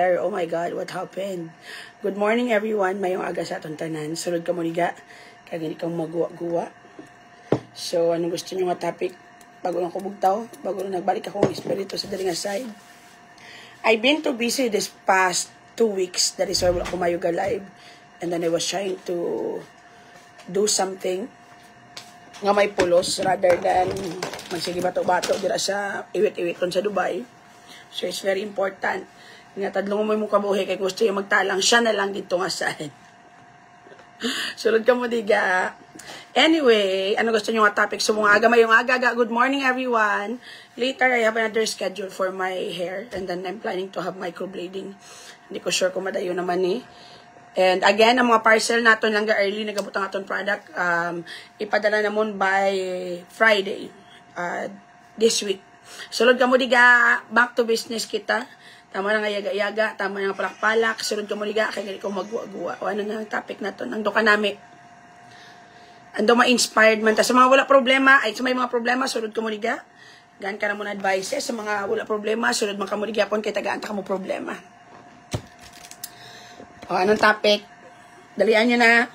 Oh my God, what happened? Good morning everyone. Mayong aga sa atong tanan. Sulod ka mo niga. Kaya gani kang maguwa-guwa. So, anong gusto nyo nga topic? Bago lang ko bugtaw. Bago lang nagbalik akong espiritu sa daling aside. I've been too busy this past 2 weeks. That is why wala ko mayuga live. And then I was trying to do something nga may pulos rather than magsige bato-bato dira sa iwit-iwiton sa Dubai. So, it's very important. Nga tadlong mo yung kabuhi kay gusto yung magtalang siya na lang dito nga saan. Sulod ka mo diga. Anyway, ano gusto nyo nga topic? So mga aga mayong aga. Good morning everyone. Later I have another schedule for my hair and then I'm planning to have microblading. Hindi ko sure kung madayo naman eh. And again, ang mga parcel natin lang early nagabot ang aton product ipadala namon by Friday this week. Sulod ka mo diga, back to business kita. Tama na nga yaga-yaga, tama na nga palak-palak, sunod ka mo liga, kaya ganit kong magguwa-guwa. O ano na ang topic na to, ando ka nami. Ando ma-inspired man ta. Sa mga wala problema, ay sa may mga problema, sunod ka mo liga. Gaan ka na muna advices. Sa mga wala problema, sunod man ka mo liga pon, kaya tagaan ta ka mo problema. O anong topic? Dalian nyo na.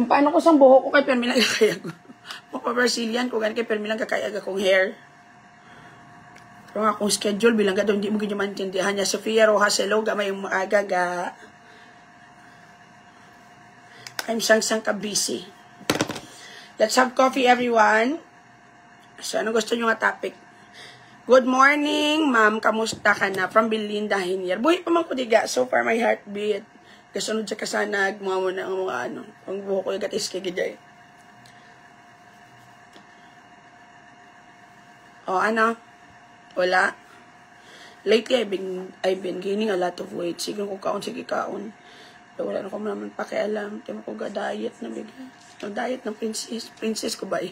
Paano ko sang buhok ko kay Permilang kakayag ko? Mapa-Brazilian ko, gan kay Permilang kakayag akong hair. Pero nga akong schedule, bilang gado, hindi mo ganyan maintindihan niya. Sofia Rojas, hello, gamay yung maaga, I'm sang ka busy. Let's have coffee, everyone. So, ano gusto nyo nga topic? Good morning, ma'am. Kamusta ka na? From Belinda Hinier. Buhay pa man ko diga. So far, my heartbeat. Kasunod sa kasanag, mga muna ang mga ano. Ang buho ko yung gatis kagiday. O, ano? Wala. Lately, I've been gaining a lot of weight. Siguro ko kaon, sige kaon. Pero wala na ko naman pakialam. Timo ko ga-diet na bigla. Diet ng princess. Princess ko ba eh?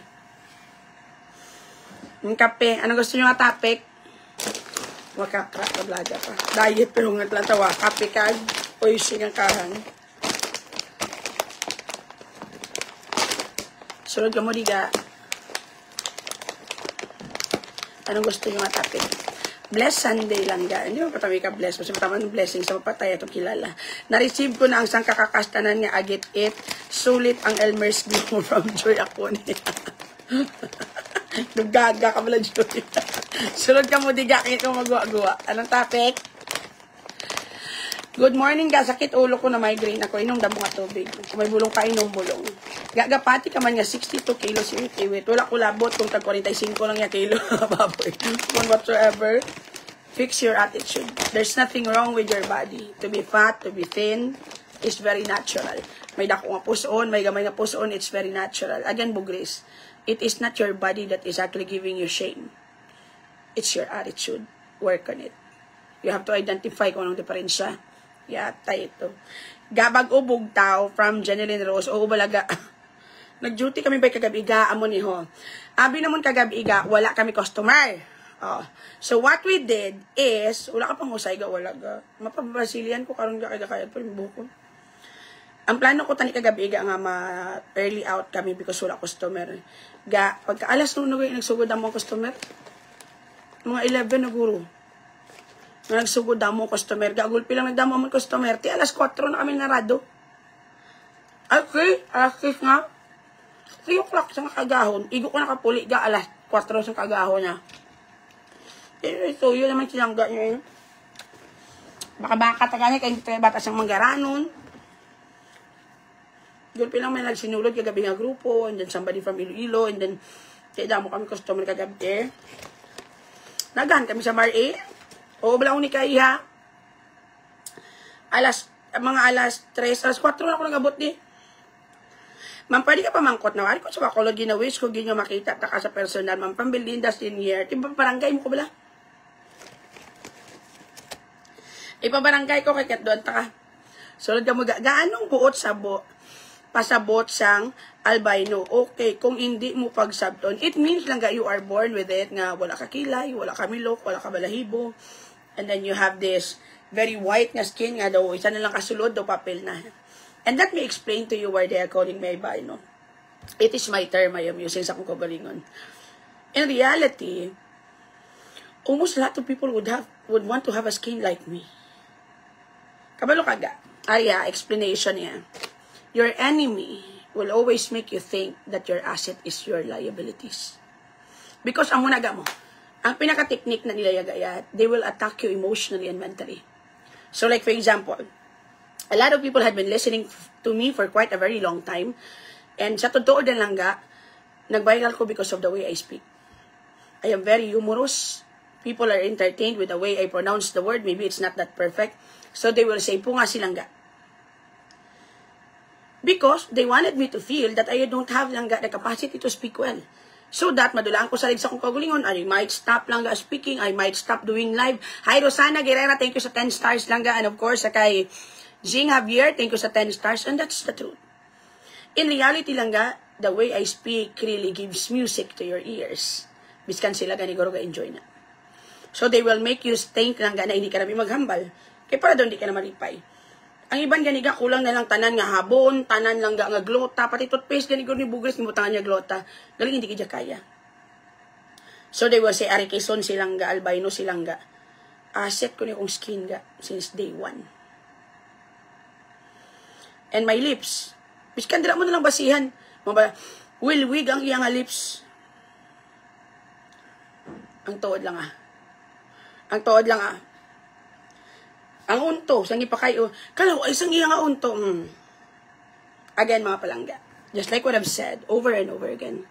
Yung kape. Anong gusto nyo nga topic? Makakablaga pa. Diet pero nga tawa. Kape kag. Poising ang kahang. Sunod ka mo diga. Anong gusto nyo nga topic? Bless Sunday lang ga. Hindi mo patami ka bless. Kasi mataman blessing sa mapatay atong kilala. Na-receive ko na ang sang kakakastanan nga agit it. Sulit ang Elmer's Glow from Joy ako niya. Nagaga ka pala, Joy. Sunod ka mo diga. Kaya ka magawa-gawa. Anong topic? Good morning ga. Sakit ulo ko na migraine ako. Inom damo nga tubig. Kung may bulong ka, inom bulong. Gagapati ka man nga 62 kilos yung iwit. Wala ko labot kung tag 45 lang yung kilo. Baboy. Kung whatsoever. Fix your attitude. There's nothing wrong with your body. To be fat, to be thin, is very natural. May dako nga puson, may gamay nga puson, it's very natural. Again, bugris. It is not your body that is actually giving you shame. It's your attitude. Work on it. You have to identify kung anong diferensya. Yata ito. Gabag ubog tao from Janeline Rose. O balaga. Nag-duty kami ba kagabiga? Amo ni ho. Abi naman kagabiga, wala kami customer. So what we did is, wala ka pang husay ga, wala ga. Mapa-Brazilian ko karong kaya pa yung buko. Ang plano ko tani kagabiga nga ma-early out kami because wala customer. Ga, pagka alas nung nagsugod ang mga customer, mga 11 na guro. Nagsugod ang mga customer, gagulpi lang nagdamo ang mga customer. Ti alas 4 na kami narado. Okay, alas 6 nga. 3 o'clock sa kagahon. Igo ko nakapuli ga alas 4 sa kagahon niya. So, yun naman sinangga niya yun. Baka taganya kayo tayo batas ng manggaranon. Gulpi lang may nagsinulod kagabi nga grupo, and then somebody from Iloilo, and then kaya damo kami customer kagabi. Nagahan kami sa bar A. O, bala ni kaya. Mga alas 3, alas 4 na ako nagabot di. Ma'am, pwede ka pa mangkot na. Ari ko sa wakolod ginawis ko, ginyo makita ta ka sa personal. Ma'am, pambilinda senior. Tiba barangay mo ko bala? Ipabarangay ko kay kat doon ta ka. Sunod ka mo, gaanong buot sa pasabot sang albino. Okay, kung hindi mo pagsabton, it means lang you are born with it, nga wala ka kilay, wala ka milok, wala ka balahibo, and then you have this very white nga skin nga daw, isa na lang kasulod daw papel na. And let me explain to you why they are calling me albino. It is my term I am using sa kong kabalingon. In reality, almost a lot of people would want to have a skin like me. Kabalo kaga. Explanation niya. Your enemy will always make you think that your asset is your liabilities. Because ang munaga mo, ang pinaka-technique na nila yaga, they will attack you emotionally and mentally. So like for example, a lot of people had been listening to me for quite a very long time. And sa totoo din lang ga, nag-viral ko because of the way I speak. I am very humorous. People are entertained with the way I pronounce the word. Maybe it's not that perfect. So they will say, punga silang ga. Because they wanted me to feel that I don't have lang ga the capacity to speak well. So that madulaan ko sa kong kagulingon, I might stop lang ga speaking, I might stop doing live. Hi Rosana Guerrera, thank you sa 10 stars lang ga. And of course, sa kay Jing Javier, thank you sa 10 stars. And that's the truth. In reality lang ga, the way I speak really gives music to your ears. Biskan sila ganiguro ga-enjoy na. So they will make you think lang ga na hindi ka namin maghambal. Kaya para doon di ka na maripay. Ang iban ganiga, kulang na lang tanan nga habon, tanan lang nga glota, pati toothpaste ganiguro ni bugres ni mutangan niya glota. Galing hindi ka kaya. So they will say, ari Quezon silang ga, albino silang ga. Asset ko ni kong skin ga since day one. And my lips, biskan dila mo na lang basihan. Wilwig ang iyang lips. Ang tuod lang Ang tuod lang Ang unto, sang ipakayo. Kalaw, ay sang iyang unto. Again, mga palangga. Just like what I've said over and over again.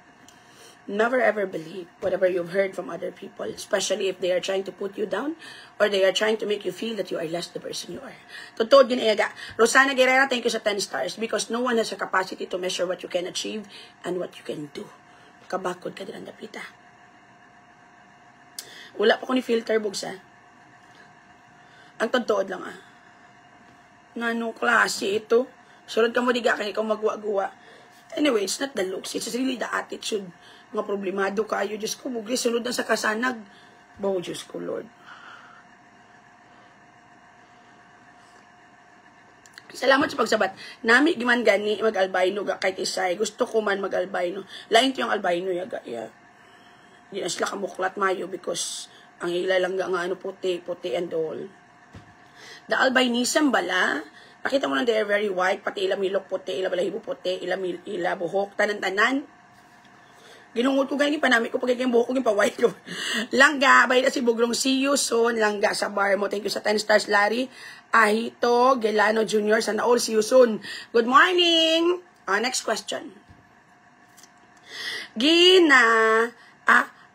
Never ever believe whatever you've heard from other people, especially if they are trying to put you down or they are trying to make you feel that you are less the person you are. Totoo ginayaga. Rosana Guerrera, thank you sa 10 stars because no one has a capacity to measure what you can achieve and what you can do. Kabakod ka din ang dapita. Wala pa ko ni filter bugsa. Ang totoo lang Nanong klase ito? Surod ka mo diga kaya ikaw magwa-guwa. Anyway, it's not the looks. It's really the attitude. Mga problemado kayo. Diyos ko, bugli, sunod na sa kasanag. Bawo, Diyos ko, Lord. Salamat sa pagsabat. Nami, giman gani, mag-albino, kahit isay. Gusto ko man mag-albino. Lain to yung albino, yaga. Di na sila kamuklat mayo because ang ila lang nga puti and all. The albinism bala, pakita mo lang they are very white, pati ila milok puti, ila balahibo puti, ila buhok, tanan-tanan. Ginungod ko ganyan, panami ko pag yung buhok ko, yung pa-white ko. Langga, bay na si Bugrong, see you soon. Langga sa bar mo, thank you sa 10 stars, Larry. Ahito, Gelano Jr., sana all, see you soon. Good morning! Next question.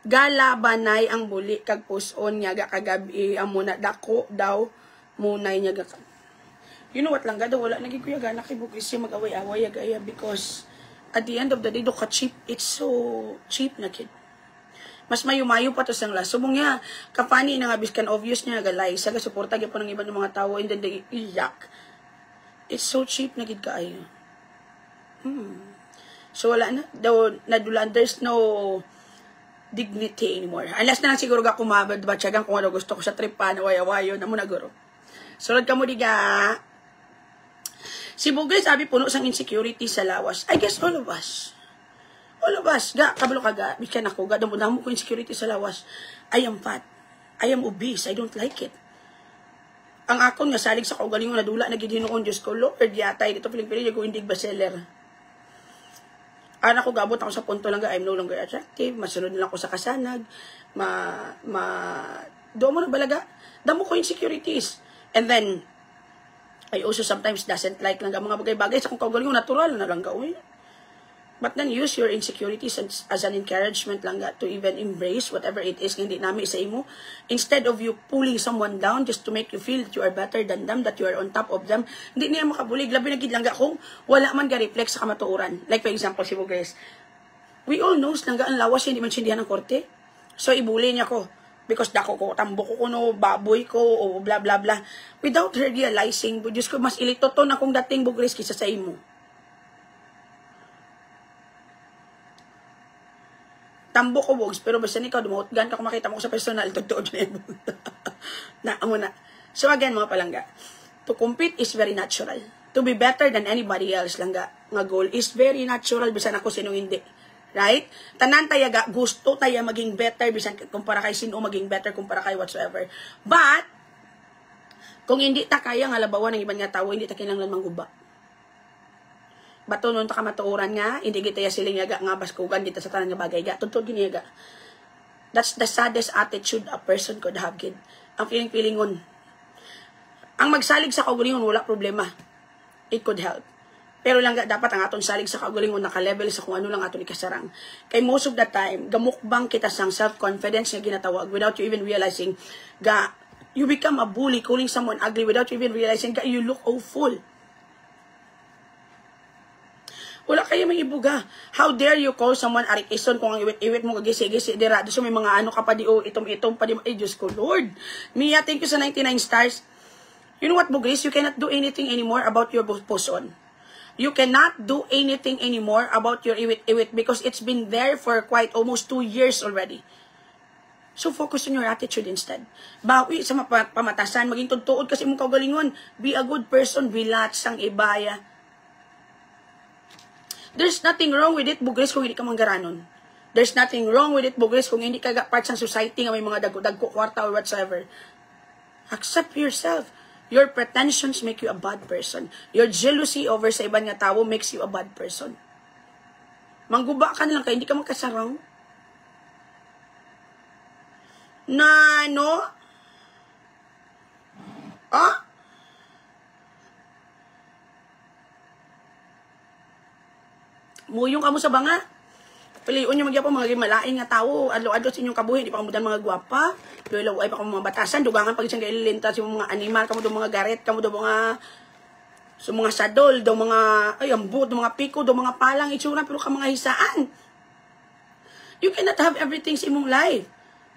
Galabanay ang buli, kag puson, nyaga kagabi, amuna dako daw, munay nyaga ka. You know what lang, gada, wala naging kuya gana kay Bugris yung mag-away-away, agaya, because at the end of the day, do ka cheap. It's so cheap na kid. Mas mayo-mayo pa to sang laso. Mong nga, kapani na nga, biskan obvious niya, galay. Saga, suporta po ng iba ng mga tao, and then they iyak. It's so cheap na kid kaayo. So, wala na. There's no dignity anymore. Unless na lang siguro ka kumabad, batsagang kung ano gusto ko sa trip pa, nawaya-wayo, na mo naguro. Sunod ka mo diga. Si Bugay sabi puno sang insecurity sa lawas. I guess all of us. All of us. Kabalo ka ga. Bikan ako. Damo ko insecurity sa lawas. I am fat. I am obese. I don't like it. Ang akon nga salig sa kaugalingon na dula. Nagidino kong Diyos ko. Lord, yatay. Dito piling-piling. Yung hindi bestseller. Anak ko gabot ako sa punto lang ga. I'm no longer attractive. Masunod lang ako sa kasanag. Doon mo na balaga. Damo ko insecurities. And then, I also sometimes doesn't like lang mga bagay-bagay sa kung kaugaling natural na lang gawin. But then use your insecurities as an encouragement lang to even embrace whatever it is hindi namin sa imo. Instead of you pulling someone down just to make you feel that you are better than them, that you are on top of them, hindi niya makabulig. Labi na gid lang kung wala man ga-reflex sa kamatuoran. Like for example, si Bugres. We all knows lang ang lawas hindi man sindihan ng korte. So ibuli niya ko. Because dako ko, tambok ko no, baboy ko, o bla bla bla. Without her realizing, Diyos ko, mas ilito to na kung dating Bugres kisa sa imo. Tambok ko, Bugs, pero basta ikaw, dumutgan ka kung makita mo ko sa personal, totoo dyan imo. Amo na. So again, mga palangga, to compete is very natural. To be better than anybody else langga, nga goal is very natural, bisan ako sinong hindi. Right? Tanan tayaga, gusto tayo maging better, bisan kumpara kay sino maging better, kumpara kay whatsoever. But, Kung hindi ta kaya nga labawan ng ibang nga tao, hindi ta kinahanglan mangguba. Bato nun ta ka matuoran nga, hindi kita ya siling yaga nga baskugan kita sa tanan nga bagay ga. Tuntun giniyaga. That's the saddest attitude a person could have, kid. Ang feeling-feelingon. Ang magsalig sa kaugalingon, wala problema. It could help. Pero lang dapat ang aton salig sa kaugalingon naka-level sa kung ano lang aton ikasarang. Kay most of the time, gamukbang kita sang self-confidence nga ginatawag without you even realizing you become a bully calling someone ugly without you even realizing you look awful. Wala kayo may ibuga. How dare you call someone arikison kung ang iwit-iwit mo gagisi-gisi dira. So may mga ano ka pa di itom-itom pa di. Ay, Diyos ko, Lord. Mia, thank you sa 99 stars. You know what, Bugris? You cannot do anything anymore about your poson. You cannot do anything anymore about your iwit-iwit because it's been there for quite almost 2 years already. So focus on your attitude instead. Bawi sa pamatasan, maging tutuod kasi mong kaugalingon. Be a good person, bilat sang ibaya. There's nothing wrong with it, Bugris, kung hindi ka manggaranon. There's nothing wrong with it, Bugris, kung hindi ka part sa society nga may mga dagko kwarta or whatsoever. Accept yourself. Your pretensions make you a bad person. Your jealousy over sa ibang nga tao makes you a bad person. Mangguba ka na lang kaya hindi ka magkasarang. Na ano? Ah? Muyong ka mo sa banga. Piliun nyo magyapon mga malain nga tao. Adlo-adlo sa inyong kabuhi. Di pa kamudan mga guwapa. Luway pa mga batasan. Dugangan pag isang kaililinta sa mga animal. Kamu do mga garet. Kamu do mga sa mga sadol. Do mga ayambut. Do mga piko. Do mga palang itsura. Pero ka mga hisaan. You cannot have everything sa imong life.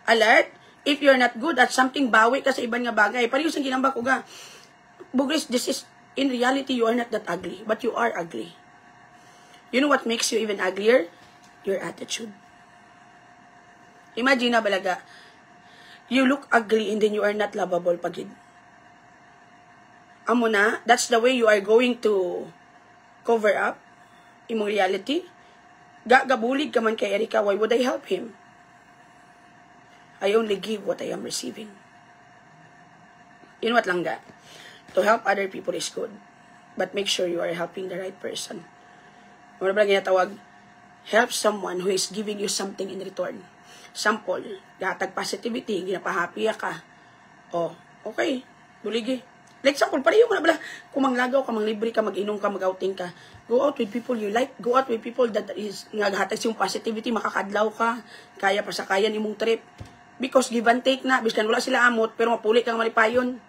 Alert. If you're not good at something, bawi ka sa ibang nga bagay. Parehas ang ginambak ko ga. Bugris, this is, in reality, you are not that ugly. But you are ugly. You know what makes you even uglier? Your attitude. Imagine na balaga, you look ugly and then you are not lovable pagid. Amo na, that's the way you are going to cover up imong reality. Gabulig ka man kay Erika, why would I help him? I only give what I am receiving. You know what lang ga? To help other people is good. But make sure you are helping the right person. Ano ba ginatawag? Help someone who is giving you something in return. Sample, gatag positivity, ginapahappy ka. Oh, okay, buligi. Like example, pareho mo na bala, kung manglagaw ka, manglibre ka, mag-inom ka, mag-outing ka, go out with people you like, go out with people that is, naghatag yung positivity, makakadlaw ka, kaya pa sa kaya imong trip. Because give and take na, biskan wala sila amot, pero mapuli kang malipayon.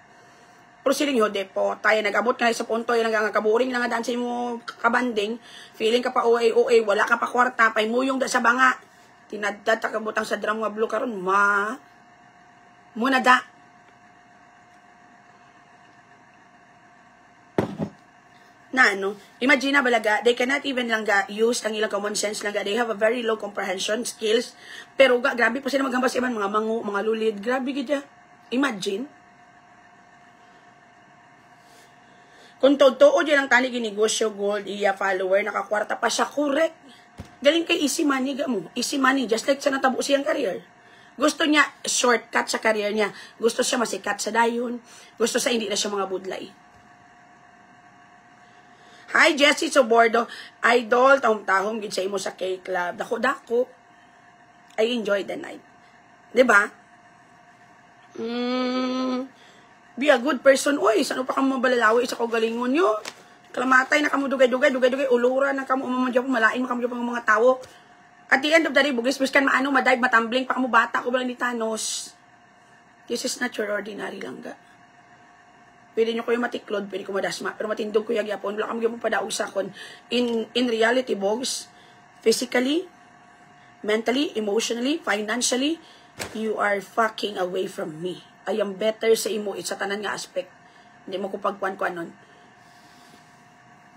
Pero siling hode po, tayo nag-abot ka na sa punto, yung nagkakaburing na nga daan sa imo kabanding, feeling ka pa OA, wala ka pa kwarta, pay muyong da sa banga, tinadad takabutang sa drum nga blue karon muna da. Na ano, imagine na balaga, they cannot even lang use ang ilang common sense lang they have a very low comprehension skills, pero grabe pa sila maghambas iman, mga mango, mga lulid, grabe gid. Imagine. Kung totoo dyan ang tani ginegosyo, gold, iya, follower, nakakwarta pa siya, correct. Galing kay easy money, mo. Easy money, just like sa natabo siyang career. Gusto niya shortcut sa career niya. Gusto siya masikat sa dayon. Gusto sa hindi na siya mga budlay. Hi, Jessie Sobordo. Idol, tahom-tahom, gid sa imo sa K-Club. Dako-dako. I enjoy the night. Diba? Be a good person. Oy, saan pa kamo mabalalawi sa kaugalingon nyo? Kalamatay na kamo dugay-dugay, ulura na kamo umamadya po, malain mo kamo yung mga tao. At the end of the day, Bugis, biskan maano, madive, matambling, pa kamo bata ko ba ni Thanos. This is not your ordinary lang ga. Pwede nyo kayo matiklod, pwede ko madasma, pero matindog ko yagyapon, wala kamo yung padaog sakon. In reality, Bugs, physically, mentally, emotionally, financially, you are fucking away from me. I am better sa imo sa tanan nga aspect. Hindi mo ko pagkuan-kuan nun.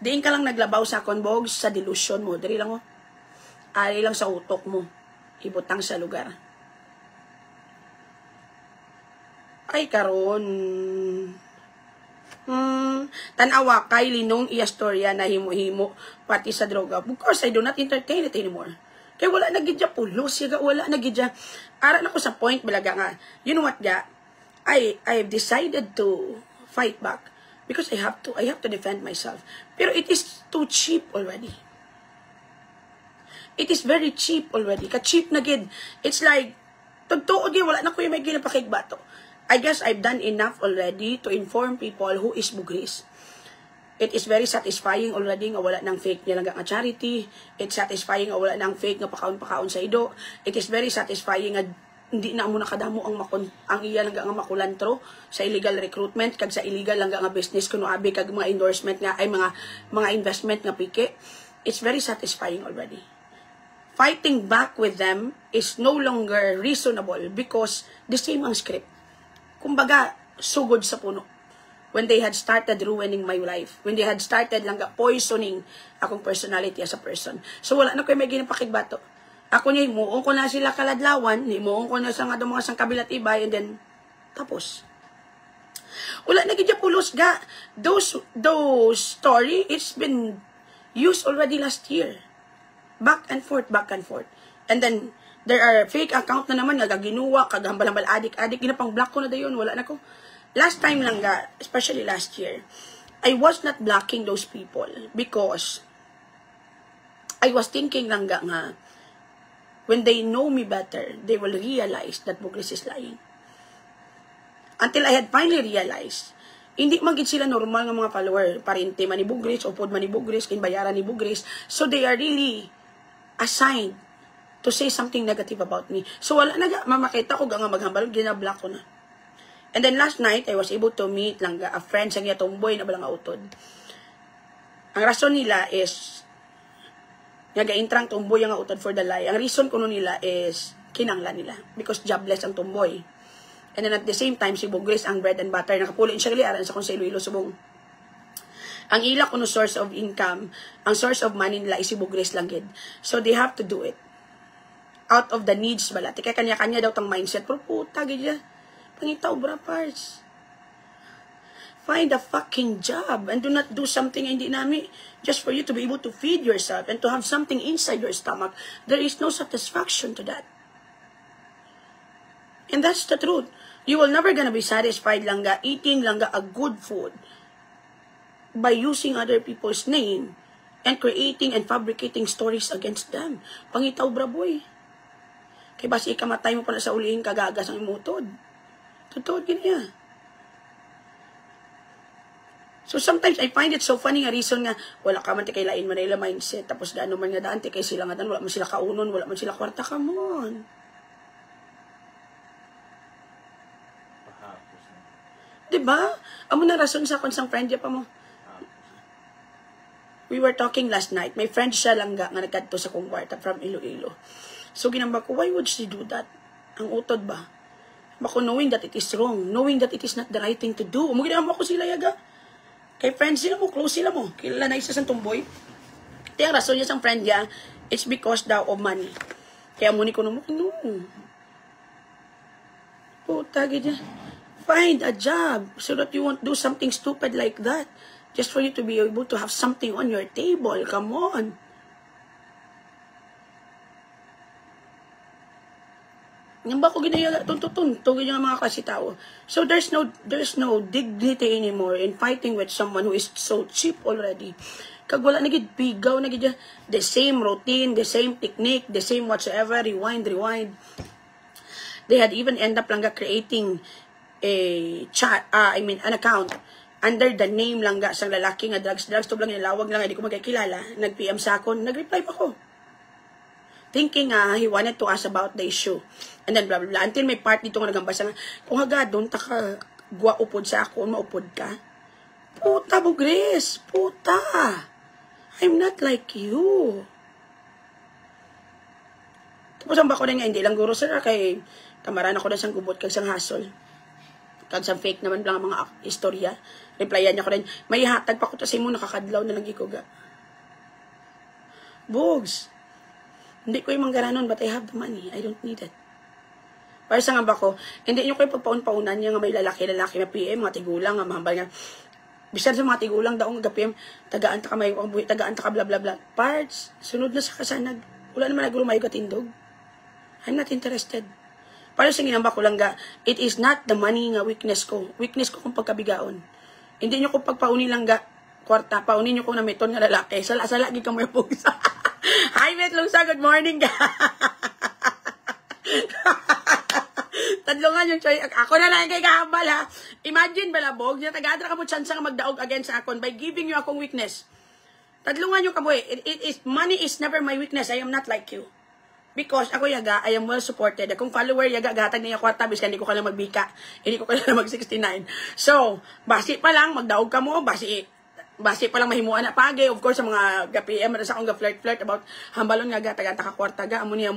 Diin ka lang naglabaw sa akon, Bogs, sa delusion mo. Dari lang mo. Ari lang sa utok mo. Ibutang sa lugar. Ay, karon. Tanawa kay linong iya storya na himo-himo pati sa droga. Of course, I do not entertain it anymore. Kaya wala na gidya pulos. Wala na gidya. Ara na ko sa point, balaga nga. You know what, ga? I've decided to fight back. Because I have to defend myself. Pero it is too cheap already. It is very cheap already. Ka-cheap na gid. It's like, tagtuod yun, wala na ko yung may ginapakigbato. I guess I've done enough already to inform people who is bugris. It is very satisfying already nga wala ng fake niya lang nga charity. It's satisfying nga wala ng fake nga pakaon-pakaon sa ido. It is very satisfying nga hindi na mo nakadamo ang iya lang nga makulantro sa illegal recruitment kag sa illegal lang nga business kuno abi kag mga endorsement nga ay mga investment nga pike. It's very satisfying already. Fighting back with them is no longer reasonable because the same ang script. Kumbaga, sugod sa puno. When they had started ruining my life. When they had started lang poisoning akong personality as a person. So wala na ko may ginapakigbato. Ako niya, himuong ko na sila kaladlawan, himuong ko na sa nga mga sang kabilat ibay, and then, tapos. Wala na gidya pulos ga. Those story, it's been used already last year. Back and forth, back and forth. And then, there are fake account na naman, nga ginuwa, kagambal-hambal, adik, ginapang-block ko na dayon, wala na ko. Last time lang ga, especially last year, I was not blocking those people because I was thinking lang ga nga, when they know me better, they will realize that bugris is lying. Until I had finally realized, hindi magid sila normal ng mga follower, parente man ni bugris, upod man ni bugris, kinbayaran ni bugris. So they are really assigned to say something negative about me. So wala na mamakita ko nga maghambal, ginablock ko na. And then last night, I was able to meet lang a friend sa niya tomboy na balang utod. Ang rason nila is nga gaintrang tumboy ang utod for the lie. Ang reason kuno nila is kinanglan nila because jobless ang tumboy. And then at the same time si bugris ang bread and butter nakapulin siya gali aran sa Konseilo Iloilo subong. Ang ila kuno source of income, ang source of money nila is si bugris lang gid. So they have to do it out of the needs bala. Kaya kanya-kanya daw tang mindset pero puta gid ya. Pangitaw bra parts. Find a fucking job and do not do something hindi nami just for you to be able to feed yourself and to have something inside your stomach. There is no satisfaction to that. And that's the truth. You will never gonna be satisfied lang ga eating lang ga a good food by using other people's name and creating and fabricating stories against them. Pangitaw bra boy. Kay basi ikamatay mo pa na sa ulihin kagagas ang imutod. Totoo giniya. So sometimes I find it so funny nga reason nga wala ka man ti kay lain man nila mindset tapos gaano man nga daan ti kay sila nga dan wala man sila kaunon wala man sila kwarta ka mon. Diba? Amo na rason sa konsang friend ya pa mo. We were talking last night. My friend siya lang nga nagkadto sa kong kwarta from Iloilo. So ginamba ko, why would she do that? Ang utod ba? Bako knowing that it is wrong, knowing that it is not the right thing to do. Mo ginamba ko sila yaga. Kay friends sila mo, close sila mo. Kilala na isa sa tumboy. Kaya ang rason niya sa friend niya, it's because daw of money. Kaya muni ko naman, no. Puta, gaya. Find a job so that you won't do something stupid like that. Just for you to be able to have something on your table. Come on. Yung ba ko ginaya tunto-tunto ganyan mga kasitao. So there's no dignity anymore in fighting with someone who is so cheap already. Kag wala na gid pigaw na gid the same routine, the same technique, the same whatsoever, rewind. They had even end up lang creating a chat, an account under the name lang sang lalaki nga drugs to lang nilawag lang hindi ko magkakilala. Nag-PM sa akon, nag-reply pa ko. Thinking he wanted to ask about the issue. And then blah blah blah. Until may part dito nga nagambasa nga, kung hagadon taka gwa upod sa ako, maupod ka. Puta bugris, puta. I'm not like you. Tapos ang bako na nga, hindi lang guro sir, kay kamaran ako na sang gubot kag sang hasol. Kag sang fake naman lang ang mga istorya. Replyan niya ko rin, may hatag pa ko to sa imo, nakakadlaw na lang ikuga. Bugs. Hindi ko yung manggaranon, but I have the money. I don't need it. Para sa nga ba ko, hindi nyo kayo pagpaun-paunan niya nga may lalaki na PM, mga tigulang, nga mahambal nga. Bisan sa mga tigulang daong PM, tagaan ta ka may buhay, tagaan ta ka bla bla bla. Parts, sunod na sa kasanag. Wala naman nagulumay ka tindog. I'm not interested. Para sa ginamba ko lang ga, it is not the money nga weakness ko. Weakness ko kung pagkabigaon. Hindi nyo ko pagpauni lang ga kwarta, pauni nyo ko na miton nga lalaki. Sala-sala, gi ka mo yung pusa. Hi, Bet Lusa, good morning ga. Tadlungan yung choy. Ako na lang kay kahambal ha. Imagine balabog, yung tagadra ka mo chance nga magdaog against sa akon by giving you akong weakness. Tadlungan yung kaboy. Money is never my weakness. I am not like you. Because ako yaga, I am well supported. Akong follower yaga, gatag niya kwarta, bis hindi ko kailang magbika. Hindi ko kailang mag-69. So, basi pa lang, magdaog ka mo, basi pa lang mahimuan na pagi. Of course, sa mga PM, sa akong flirt about hambalon nga gatag ka kwarta ga, amuni.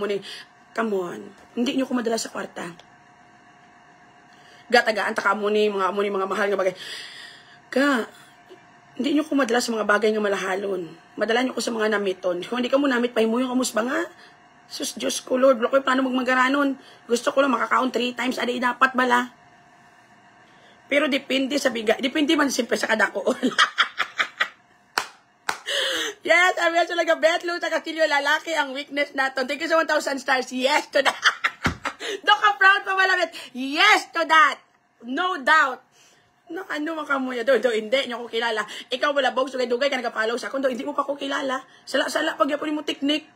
Come on. Hindi nyo ko madala sa kwarta. Gatagaan, taka amuni, mga mahal nga bagay. Hindi nyo ko madala sa mga bagay nga malahalon. Madala nyo ko sa mga namiton. Kung hindi ka mo namit, pahimuyong kamus ba nga? Sus, Diyos ko, Lord, wala ko yung plano magmagaranon. Gusto ko lang makakaon 3 times a day, dapat bala. Pero depende sa bigay. Depende man simple sa kadako. Yes, I'm also like a bet, Luta Castillo, lalaki ang weakness natin. Thank you so 1,000 stars. Yes to that. Doon ka proud pa malabit. Yes to that. No doubt. No, ano makamuya. Do, hindi nyo ko kilala. Ikaw wala bog, sugay-dugay ka nagapalaw sa akin. Do, hindi mo pa ko kilala. Sala-sala pag yapon mo teknik.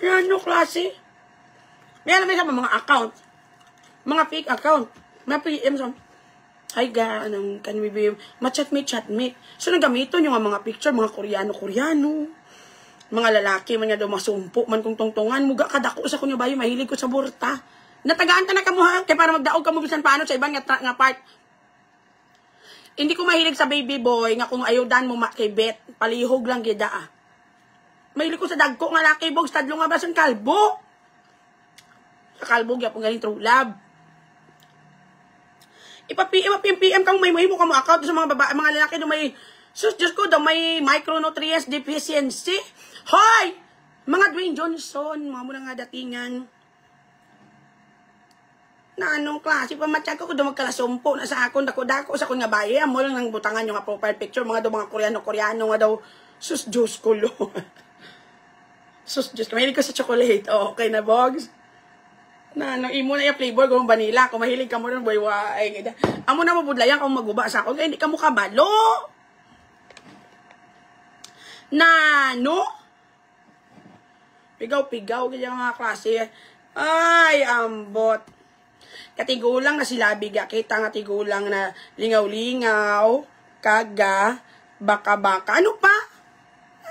Yan no klase. Meron may mga account. Mga fake account. Mga PM sa hi ga, can we be chatmate. So nagamiton yung mga picture, mga Koreano. Mga lalaki man nga daw masumpo man kung tungtungan, muga kadako sa kunya bayo, mahilig ko sa burta. Natagaan ta na kamo ha, kay para magdaog ka mo bisan paano sa ibang nga part. Hindi ko mahilig sa baby boy nga kung ayudan mo kay Bet, palihog lang gida ah. Mahilig ko sa dagko nga laki bog, stadlo nga bason kalbo. Sa kalbo gyapon galing true love. Ipa-PM kang may mo ka mo account sa mga babae, mga lalaki do may sus Diyos ko daw may micronutrients deficiency. Hoy! Mga Dwayne Johnson, mga muna nga datingan. Na anong klase pa matyaga ko daw magkalasumpo na sa akon dako-dako sa kun nga baye, amo lang nang butangan yung profile picture mga daw mga Koreano nga daw sus Diyos ko Lord. Sus Diyos ko, mahilig ko sa chocolate. Oh, okay na bogs. Na ano imo na yung flavor kung vanilla, kung mahilig ka mo ron boy ay amo na mabudlayan kung maguba sa ako kaya hindi ka mo kabalo na no pigaw kaya mga klase ay ambot katigulang na sila biga kita nga tigulang na lingaw-lingaw kaga baka ano pa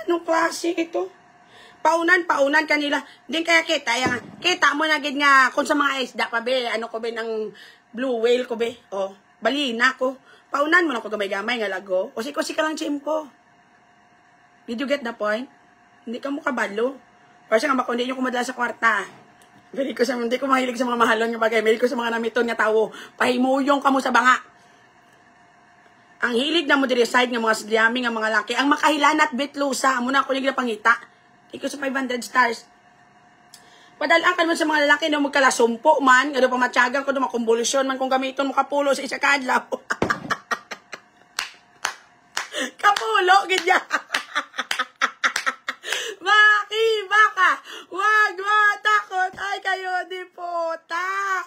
anong klase ito paunan kanila. Din kaya kita mo na gid nga kung sa mga isda pa be, ano ko be ng blue whale ko be. Oh, balina ko. Paunan mo na ko gamay-gamay nga lago. O siko ka lang chimpo. Did you get the point? Hindi ka mo kabalo. Kasi nga makundi nyo kumadala sa kwarta. Hindi ko mahilig sa mga mahalon nga bagay. Mahilig ko sa mga namiton nga tawo. Pahimuyong ka mo sa banga. Ang hilig na mo di-reside nga mga slyami nga mga laki. Ang makahilanat bitlusa. Amo na ako yung pangita. Ikaw sa 500 stars. Padalaan ka naman sa mga lalaki na magkalasumpo man. Nga pa matyagan ko na makumbulusyon man kung gamiton mo kapulo sa isa kadlaw. Kapulo, ganyan. Maki, baka. Wag matakot. Ay kayo di pota.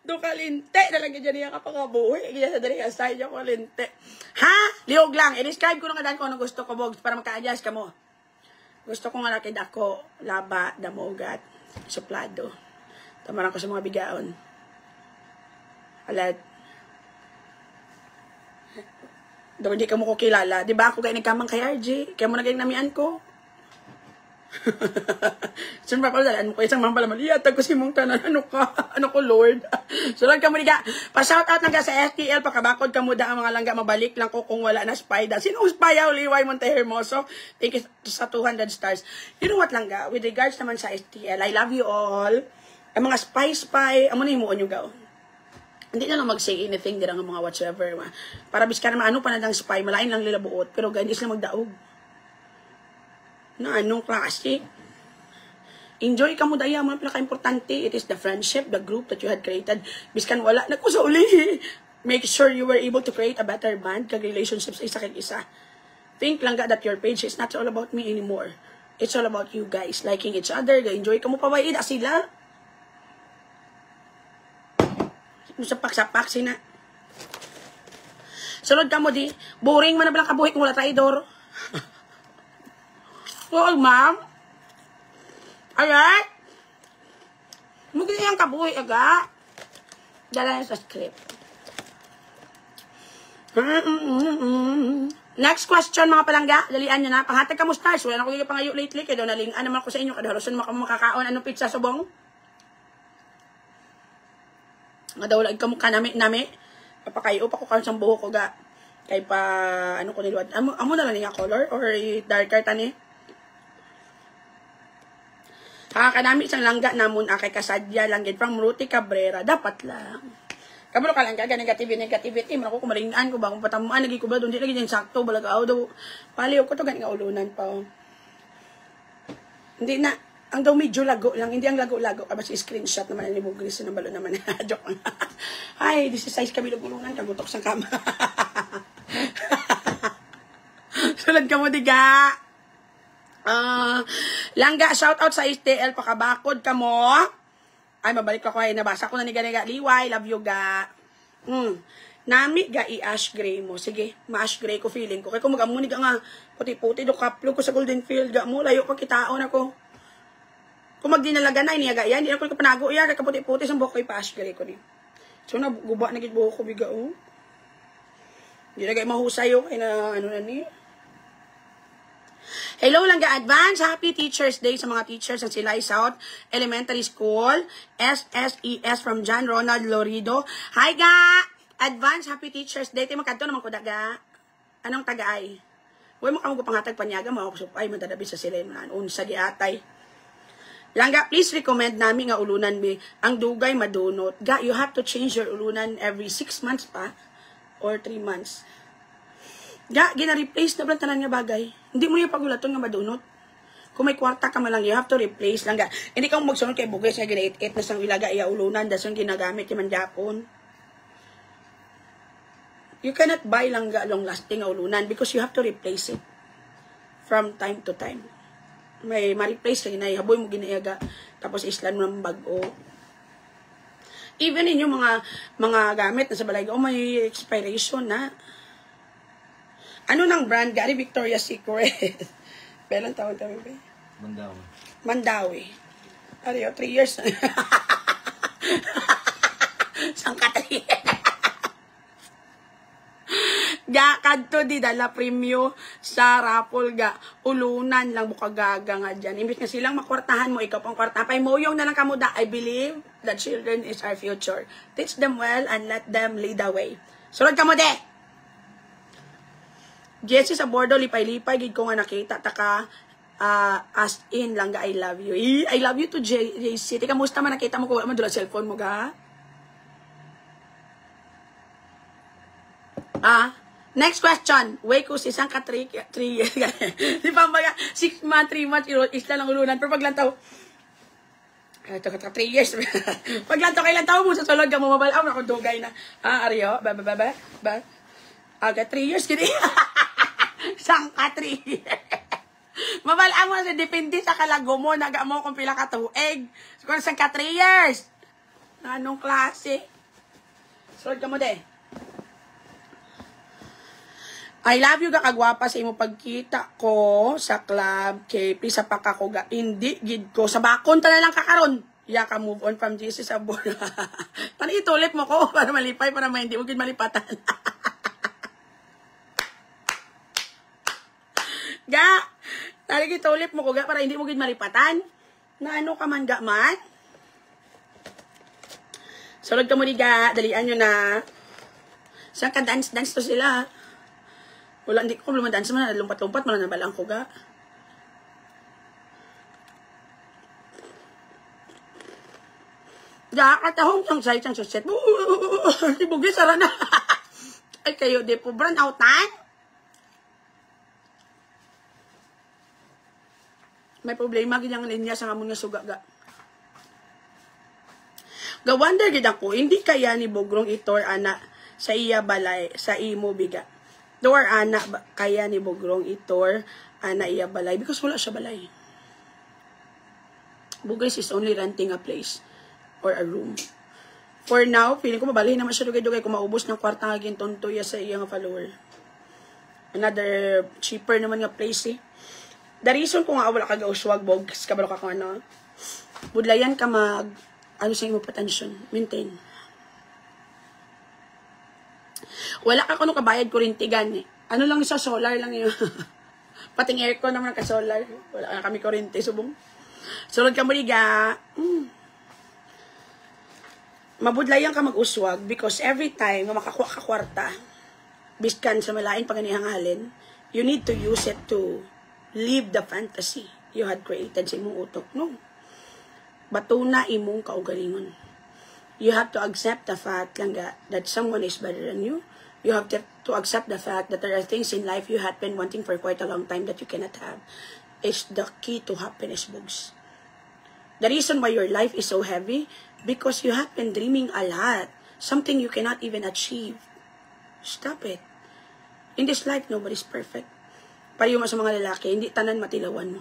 Do kalinte. Nalagyan dyan niya kapangabuhi. Ganyan sa dali ka style niya kalinte. Ha? Liog lang. I-describe ko na nga dahil kung ano gusto ko, Bogs, para maka-adjust ka mo. Gusto ko nga lakid ako, laba, damogat, suplado. Tamaran ko sa mga bigaon. Alat. Daw hindi ka mo ko kilala. Diba ako kayo nagkamang kay RJ? Kaya mo naging namian ko. Saan pa pala, ano ko isang mampalaman, iyatag ko si mong tanan, ano ko Lord. So lang ka mo niga, pa-shoutout lang ka sa STL, pakabakod ka mo da ang mga langga, mabalik lang ko kung wala na spy da. Sinong spy yaw, Liway Monte Hermoso? Thank you sa 200 stars. You know what lang ga, with regards naman sa STL, I love you all. Ang mga spy, amo na himuon yung gaon. Hindi na lang mag-say anything, di lang ang mga whatsoever. Para bis ka naman, ano pa na lang spy, malain lang nila buot, pero hindi sila magdaog. Na anong klase? Enjoy ka mo daya, mga pinaka-importante. It is the friendship, the group that you had created. Biskan wala na ko sa uli. Make sure you were able to create a better bond, kag-relationships isa kag isa. Think lang that your page is not all about me anymore. It's all about you guys, liking each other. Enjoy ka mo pa ba? Sila. Sapak-sapak sina. Sulod ka mo di. Boring man na bilang kabuhi kung wala traidor. Oo, ma'am. Alright? Mugin yung kabuhi, aga. Dala sa script. Next question, mga palangga. Dalian nyo na. Panghatag ka mo stars. Wala na ko pangayo lately. Kaya daw nalingan naman ko sa inyo. Kada halusan makakaon. Anong pizza subong? Nga daw lang ka mo kanami. Papakayo pa ko karon sang buhok ko ga. Kay pa, ano ko niluwad. Amo na lang niya color or darker tani. Kanami isang langga namon kay kasadya lang gid from Ruti Cabrera. Dapat lang. Kabalo ka lang ka negativity man ako kumalingan ko ba kung patamuan lagi ko ba doon di lagi din sakto balag aw daw paliw ko to gani nga ulunan pa. Hindi na ang daw medyo lago lang hindi ang lago-lago ka ba si screenshot naman ni Bugris na balo naman joke lang. Ay this is size kami ulunan kagutok sa kama. Sulad ka mo diga. Langga shout out sa STL pakabakod ka mo. Ay, mabalik ako ay nabasa ko na ni Ganiga Liway. Love you, ga. Nami, ga, i-ash gray mo. Sige, ma-ash gray ko feeling ko. Kaya kung mag-amuni ka nga, puti-puti, do kaplo ko sa Golden Field, ga mo, layo pa kitaon ako. Kung magdinalaga na, iniyaga yan, hindi ako panago yan, kaya puti-puti sa buhok ko, i-ash gray ko ni. So, naguba na gid buhok ko, biga, oh. Hindi na kayo mahusay, oh, kaya na, ano na ni. Hello lang ga advance. Happy Teacher's Day sa mga teachers ng Silay South Elementary School. SSES from John Ronald Lorido. Hi ga! Advance Happy Teacher's Day. Tayo magkanto naman ko daga. Anong tagaay? Huwag mo kamang pangatag panyaga. Ay, madadabi sa sila yun. Unsa giatay. Langga, please recommend namin nga ulunan mi. Ang dugay madunot. Ga, you have to change your ulunan every 6 months pa or 3 months. Ga, gina-replace na tanan nga bagay. Hindi mo yung pagulaton nga madunot. Kung may kwarta ka man lang, you have to replace lang ga. Hindi ka magsunod kay Bugres nga gina-it-it na sang ilaga iya ulunan, dason ginagamit yung manjapon. You cannot buy lang ga long-lasting nga ulunan because you have to replace it from time to time. May ma-replace ka ginay, haboy mo ginaiyaga, tapos islan mo ng bago. Even in yung mga gamit na sa balay, may expiration na. Ano nang brand? Gary Victoria's Secret. Belang tawag kami ba? Mandawi. Mandawi. Ariyo, 3 years na. Sangka 3 Ga, kadto di dala premyo sa raffle ga. Ulunan lang bukagaga nga dyan. Imbis nga silang makwartahan mo, ikaw pang kwarta. Pay mo yung nalang kamuda. I believe that children is our future. Teach them well and let them lead the way. Sunod ka mo de! Jessie sa bordo, lipay-lipay, gid ko nga nakita, taka, as in lang ga, I love you. I love you to Jessie. Tika, musta man nakita mo ko, wala man doon cellphone mo ga? Next question. Way ko isang ka 3 years. Di ba mga 6 months, 3 months, isla lang ulunan. Pero paglantaw, ito ka 3 years. Paglantaw, kailan tao mo sa sulod ka mo mabalaw, ako dugay na. Aryo, aga 3 years, kini. Sangka 3. Mabala mo sa depende sa kalago mo, naga mo kung pila ka tuig. So, kung sangka 3 years. Anong klase? Sunod ka mo de. I love you kakagwapa sa imo pagkita ko sa club. Kay please sa pakakuga. Hindi gid ko. Sa bakon ta na lang kakaron. Ya ka move on from Jesus sa buwan. Tani itulit mo ko para malipay para hindi mo gid malipatan. Ga, talagi tulip mo ko ga para hindi mo gid malipatan. Na ano ka man ga man? Sulod ka mo ni ga, dalian nyo na. Saan ka dance to sila? Wala, hindi ko lumadance man, lumpat-lumpat man na balang ko ga. Ga, katahong sang say sang suset. Si Bugi sara na. Ay kayo, di po brand outan. May problema ganyang linya sa amon nga suga ga. Ga-wonder gid ako, hindi kaya ni Bogrong itor ana sa iya balay, sa imo biga. Door ana kaya ni Bogrong itor ana iya balay because wala siya balay. Bugres is only renting a place or a room For now, feeling ko mabalhin naman siya dugay-dugay kung maubos ng kwarta nga gintuntoya sa iyang follower. Another cheaper naman nga place eh. The reason kung nga wala ka gauswag, bogs, kabalo ka kung ano, budlayan ka ano sa imo potential, maintain. Wala ka kung kabayad kurintigan eh. Ano lang sa solar lang yun. Pating aircon naman ka solar. Wala kami kurente, subong. Sulod ka mo liga, mabudlayan ka mag-uswag because every time nga makakuha ka kwarta, biskan sa malain paganihangalin, you need to use it to live the fantasy you had created sa imong utok. No. Batuna imong kaugalingon. You have to accept the fact lang that someone is better than you. You have to accept the fact that there are things in life you have been wanting for quite a long time that you cannot have. It's the key to happiness, books. The reason why your life is so heavy, because you have been dreaming a lot. Something you cannot even achieve. Stop it. In this life, nobody's perfect. Pareho sa mga lalaki, hindi tanan matilawan mo.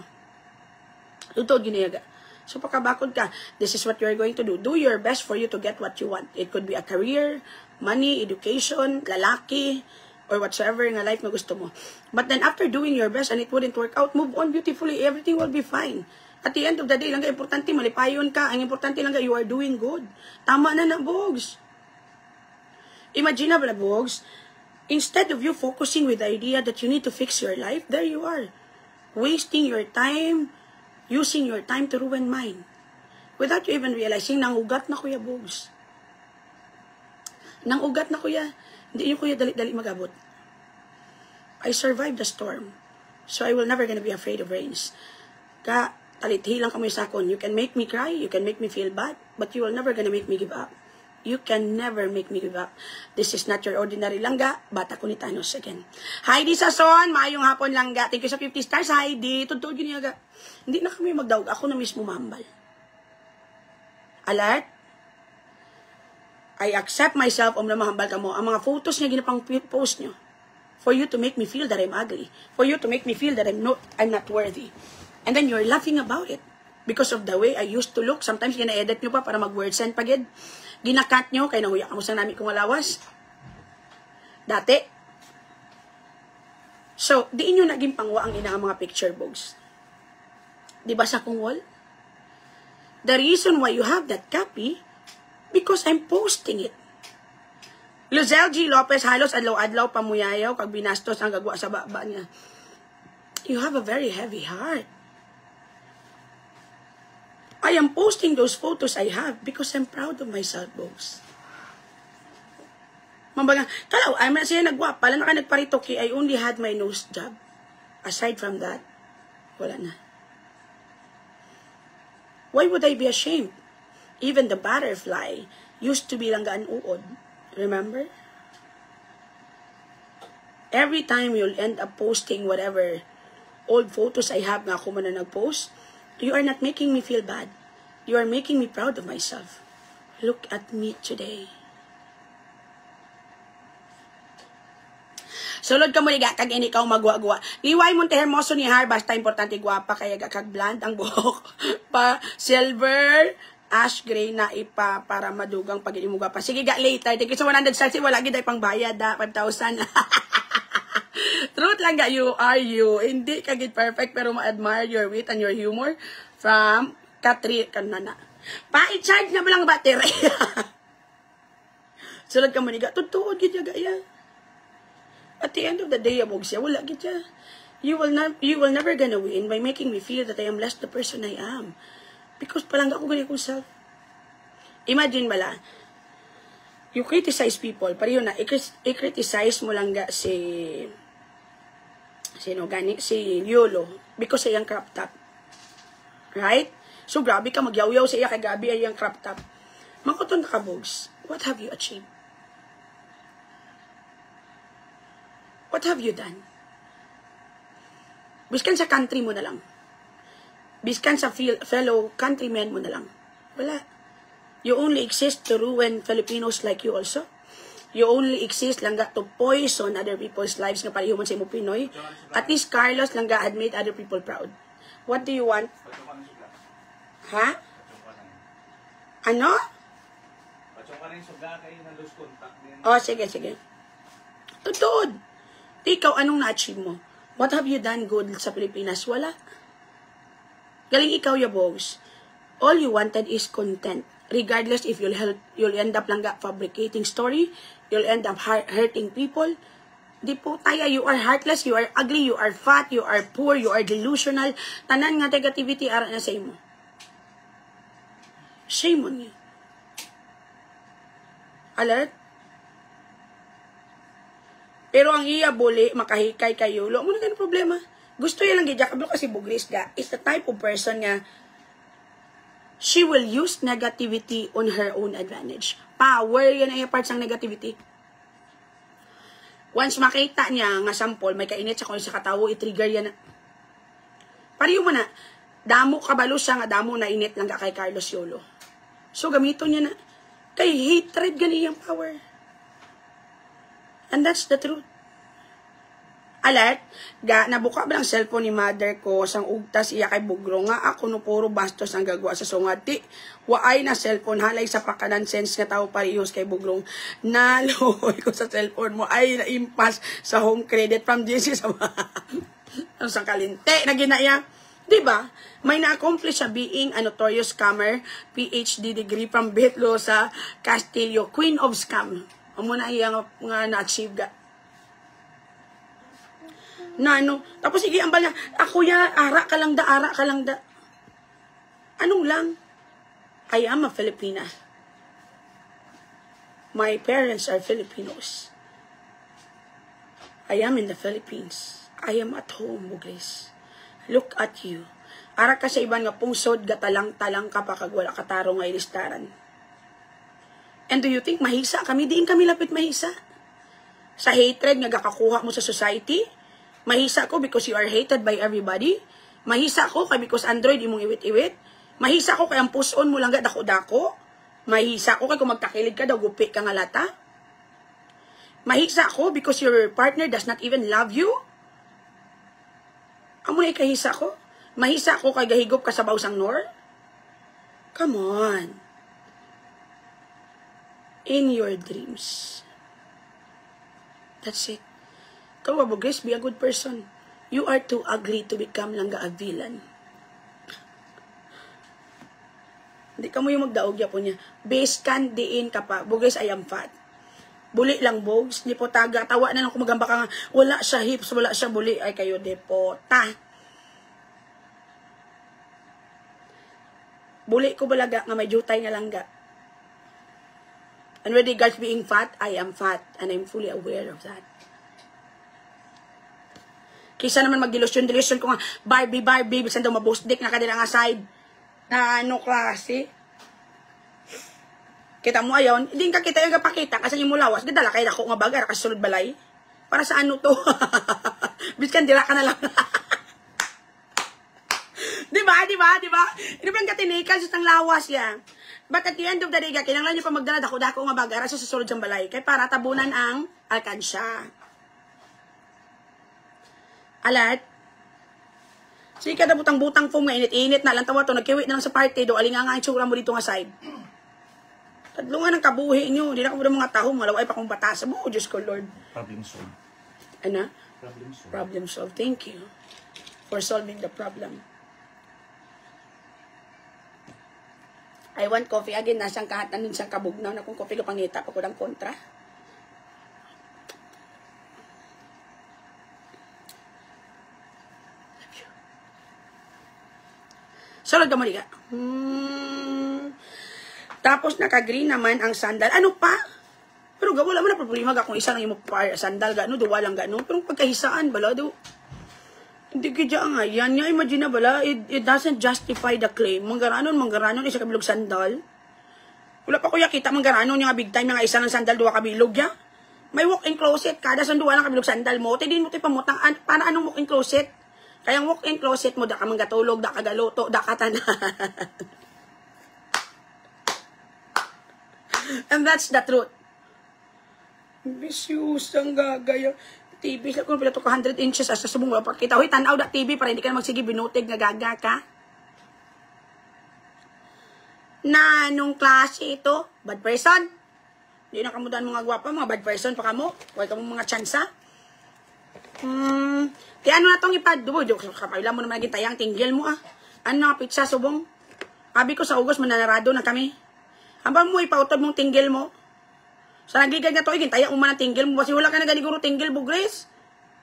Tutod ginayaga. So pagkabakod ka, this is what you're going to do. Do your best for you to get what you want. It could be a career, money, education, lalaki, or whatsoever nga life na gusto mo. But then after doing your best and it wouldn't work out, move on beautifully. Everything will be fine. At the end of the day, lang importante, malipayon ka. Ang importante lang you are doing good. Tama na bogs. Imagine na bogs, instead of you focusing with the idea that you need to fix your life, there you are. Wasting your time, using your time to ruin mine. Without you even realizing, nangugat na kuya bogs. Nangugat na kuya. Hindi nyo kuya dali-dali magabot. I survived the storm. So I will never gonna be afraid of rains. Talithi lang kamo sa akon. You can make me cry, you can make me feel bad, but you will never gonna make me give up. You can never make me give up. This is not your ordinary langga. Bata ko ni Thanos again. Heidi Sason, maayong hapon langga. Thank you sa 50 stars, Heidi. Tuntun yun yaga. Hindi na kami magdawag. Ako na mismo mambal. Alert? I accept myself na mahambal ka mo. Ang mga photos niya ginapang post nyo. For you to make me feel that I'm ugly. For you to make me feel that I'm not worthy. And then you're laughing about it. Because of the way I used to look. Sometimes gina-edit nyo pa para mag-word send pagid. Ginakat nyo, kaya nahuya ka mo sa namin kung malawas. Dati. So, diin nyo naging pangwa ang inang mga picture bogs. Diba sa kong wall? The reason why you have that copy, because I'm posting it. Luzelle G. Lopez, halos adlaw-adlaw pamuyayaw, kag binastos ang gagwa sa baba niya. You have a very heavy heart. I am posting those photos I have because I'm proud of myself, boss. Mambaga, kalaw, I'm not saying nagwapa, pala na ka nagparitoki, I only had my nose job. Aside from that, wala na. Why would I be ashamed? Even the butterfly used to be langgaan uod. Remember? Every time you'll end up posting whatever old photos I have nga ako man na nag-post, you are not making me feel bad. You are making me proud of myself. Look at me today. Sulod ka mo liga, kag ini ka magwa-gwa. Iway mo te hermoso ni har, basta importante guwapa, kaya kag bland ang buhok. Pa silver, ash gray na ipa para madugang pag imuga pa. Sige ga later. Thank you sa 100 stars. Wala gid ay pangbayad 5,000. Truth lang ga, you are you. Hindi ka gid perfect pero ma-admire your wit and your humor from Katri kanana. Pa-i-charge na lang battery. Sulod ka maniga, tutuod gid ya gaya. At the end of the day, abog siya, wala gid ya. You will never gonna win by making me feel that I am less the person I am. Because palangga ko ganyan kong self. Imagine bala, you criticize people, pareho na, i-criticize mo lang ga si Yolo, because ay ang crop top. Right? So, grabe ka, magyaw-yaw sa iya, kay gabi ay ang crop top. Makuton na ka, bogs. What have you achieved? What have you done? Biskan sa country mo na lang. Biskan sa fellow countrymen mo na lang. Wala. You only exist to ruin Filipinos like you also. You only exist lang ga to poison other people's lives nga parihuman sa imo Pinoy. At least Carlos lang ga had made other people proud. What do you want? Ha? Ano? So, maring suga kayo na lose contact din. Oh, sige, sige. Totoo. Ikaw, anong na-achieve mo? What have you done good sa Pilipinas? Wala. Galing ikaw, ya boss. All you wanted is content. Regardless if you'll end up lang fabricating story, you'll end up hurting people. Di po tayo, you are heartless, you are ugly, you are fat, you are poor, you are delusional. Tanan nga negativity ara na sa imo. Shame on you. Alert? Pero ang iya buli, makahikay kayo, lo mo na ganun problema. Gusto yan lang gijakablo kasi bugris ga. Is the type of person nga she will use negativity on her own advantage. Power yan ay parts ng negativity. Once makita niya nga sample, may kainit sa kung sa katawo, i-trigger yan na. Pariyo mo na, damo kabalo siya nga damo na init lang ka kay Carlos Yolo. So gamito niya na, kay hatred ganiyang power. And that's the truth. Alert, nabuka ba ang cellphone ni mother ko sang ugtas iya kay bugro nga ako no puro bastos ang gagawa sa sungati. Waay na cellphone halay sa pakanan sense nga tao parehos kay bugrong. Naloy ko sa cellphone mo ay naimpas sa home credit from JC sa ang sang kalinte na ginaya. Diba? May na-accomplish sa being a notorious scammer, PhD degree from Betlo sa Castillo, Queen of Scam. Amo na iya nga na-achieve ga. Na ano, tapos sige ambal niya, ako ya, ara ka lang da. Anong lang? I am a Filipina. My parents are Filipinos. I am in the Philippines. I am at home, Buglis. Look at you. Ara ka sa iban nga pungsod, gatalang-talang ka pa kag wala kataro nga ilistaran. And do you think mahisa kami? Diin kami lapit mahisa. Sa hatred nga gakakuha mo sa society, mahisa ko because you are hated by everybody. Mahisa ko kay because Android imong iwit-iwit. Mahisa ko kay ang puson mo lang ga dako-dako. Mahisa ko kay kung magkakilig ka daw gupi ka nga lata. Mahisa ko because your partner does not even love you. Amo na ikahisa ko. Mahisa ko kay gahigop ka sa bawsang nor. Come on. In your dreams. That's it. Kawabugres, be a good person. You are too ugly to become langga a villain. Hindi ka mo yung magdaog po niya. Base can diin ka pa. Bugres, I am fat. Buli lang, bogs. Di po taga. Tawa na lang kung magamba ka nga. Wala siya hips, wala siya buli. Ay kayo, di po. Buli ko balaga nga may jutay nga langga. And with regards being fat, I am fat. And I'm fully aware of that. Kisa naman mag-delusion ko nga, Barbie, bisan daw mabusdik na kanila nga side. Na ano klase? Kita mo ayon, hindi ka kita yung kapakita kasi yung mulawas, gadala kayo ako nga bagar, kasi sulod balay. Para sa ano to? Biskan dira ka na lang. Diba? Hindi ba yung katinikan sa tang lawas yan? But at the end of the day, kinanglan nyo pa magdala dako-dako nga bagar sa susulod sa balay. Kaya para tabunan ang alkansya. Alat? Sige ka na butang-butang foam nga, init-init na lang tawa to, nagkiwit na lang sa party do, alinga nga ang tsura mo dito nga side. Tadlungan ang kabuhi nyo, hindi na ko mga taho, malaway pa kong batasa mo, Diyos ko Lord. Problem solved. Ano? Problem solved. Problem solved. Thank you for solving the problem. I want coffee again, nasang kahatan nun siyang kabugnaw na kung coffee ka pangita, pa ko ng kontra. Solod ka mo liga. Tapos naka-green naman ang sandal. Ano pa? Pero wala mo na problema ka kung isa lang yung sandal gano, duwa lang gano. Pero pagkahisaan bala do. Hindi kaya nga yan. Imagine na bala, it doesn't justify the claim. Manggaranon isa kabilog sandal. Wala pa ko yakita manggaranon yung big time nga isa ng sandal duwa kabilog ya. May walk-in closet kada sa duwa lang kabilog sandal mo. Tidin mo ti pamutang para anong walk-in closet? Kaya ang walk-in closet mo, da ka manggatulog, da ka galuto, da ka tanan. And that's the truth. Bisyus ang gagaya. TV, kung pila to ka 100 inches, asa subong mo, pakita, huy, tanaw da TV, para hindi ka na magsige, binutig na gaga ka. Na, anong klase ito? Bad person? Di na kamudaan mga gwapa, mga bad person pa kamo. Huwag ka mga tsansa. Kaya ano na itong ipadbo? Kapayla mo naman naging tayang tinggil mo ah. Ano nga pizza, subong? Sabi ko sa Ugos, mananarado na kami. Hambang mo ipautod mong tinggil mo. Sa nagligad nga to, tayak mo man ang tinggil mo. Kasi wala ka na ganiguro tinggil, bugres.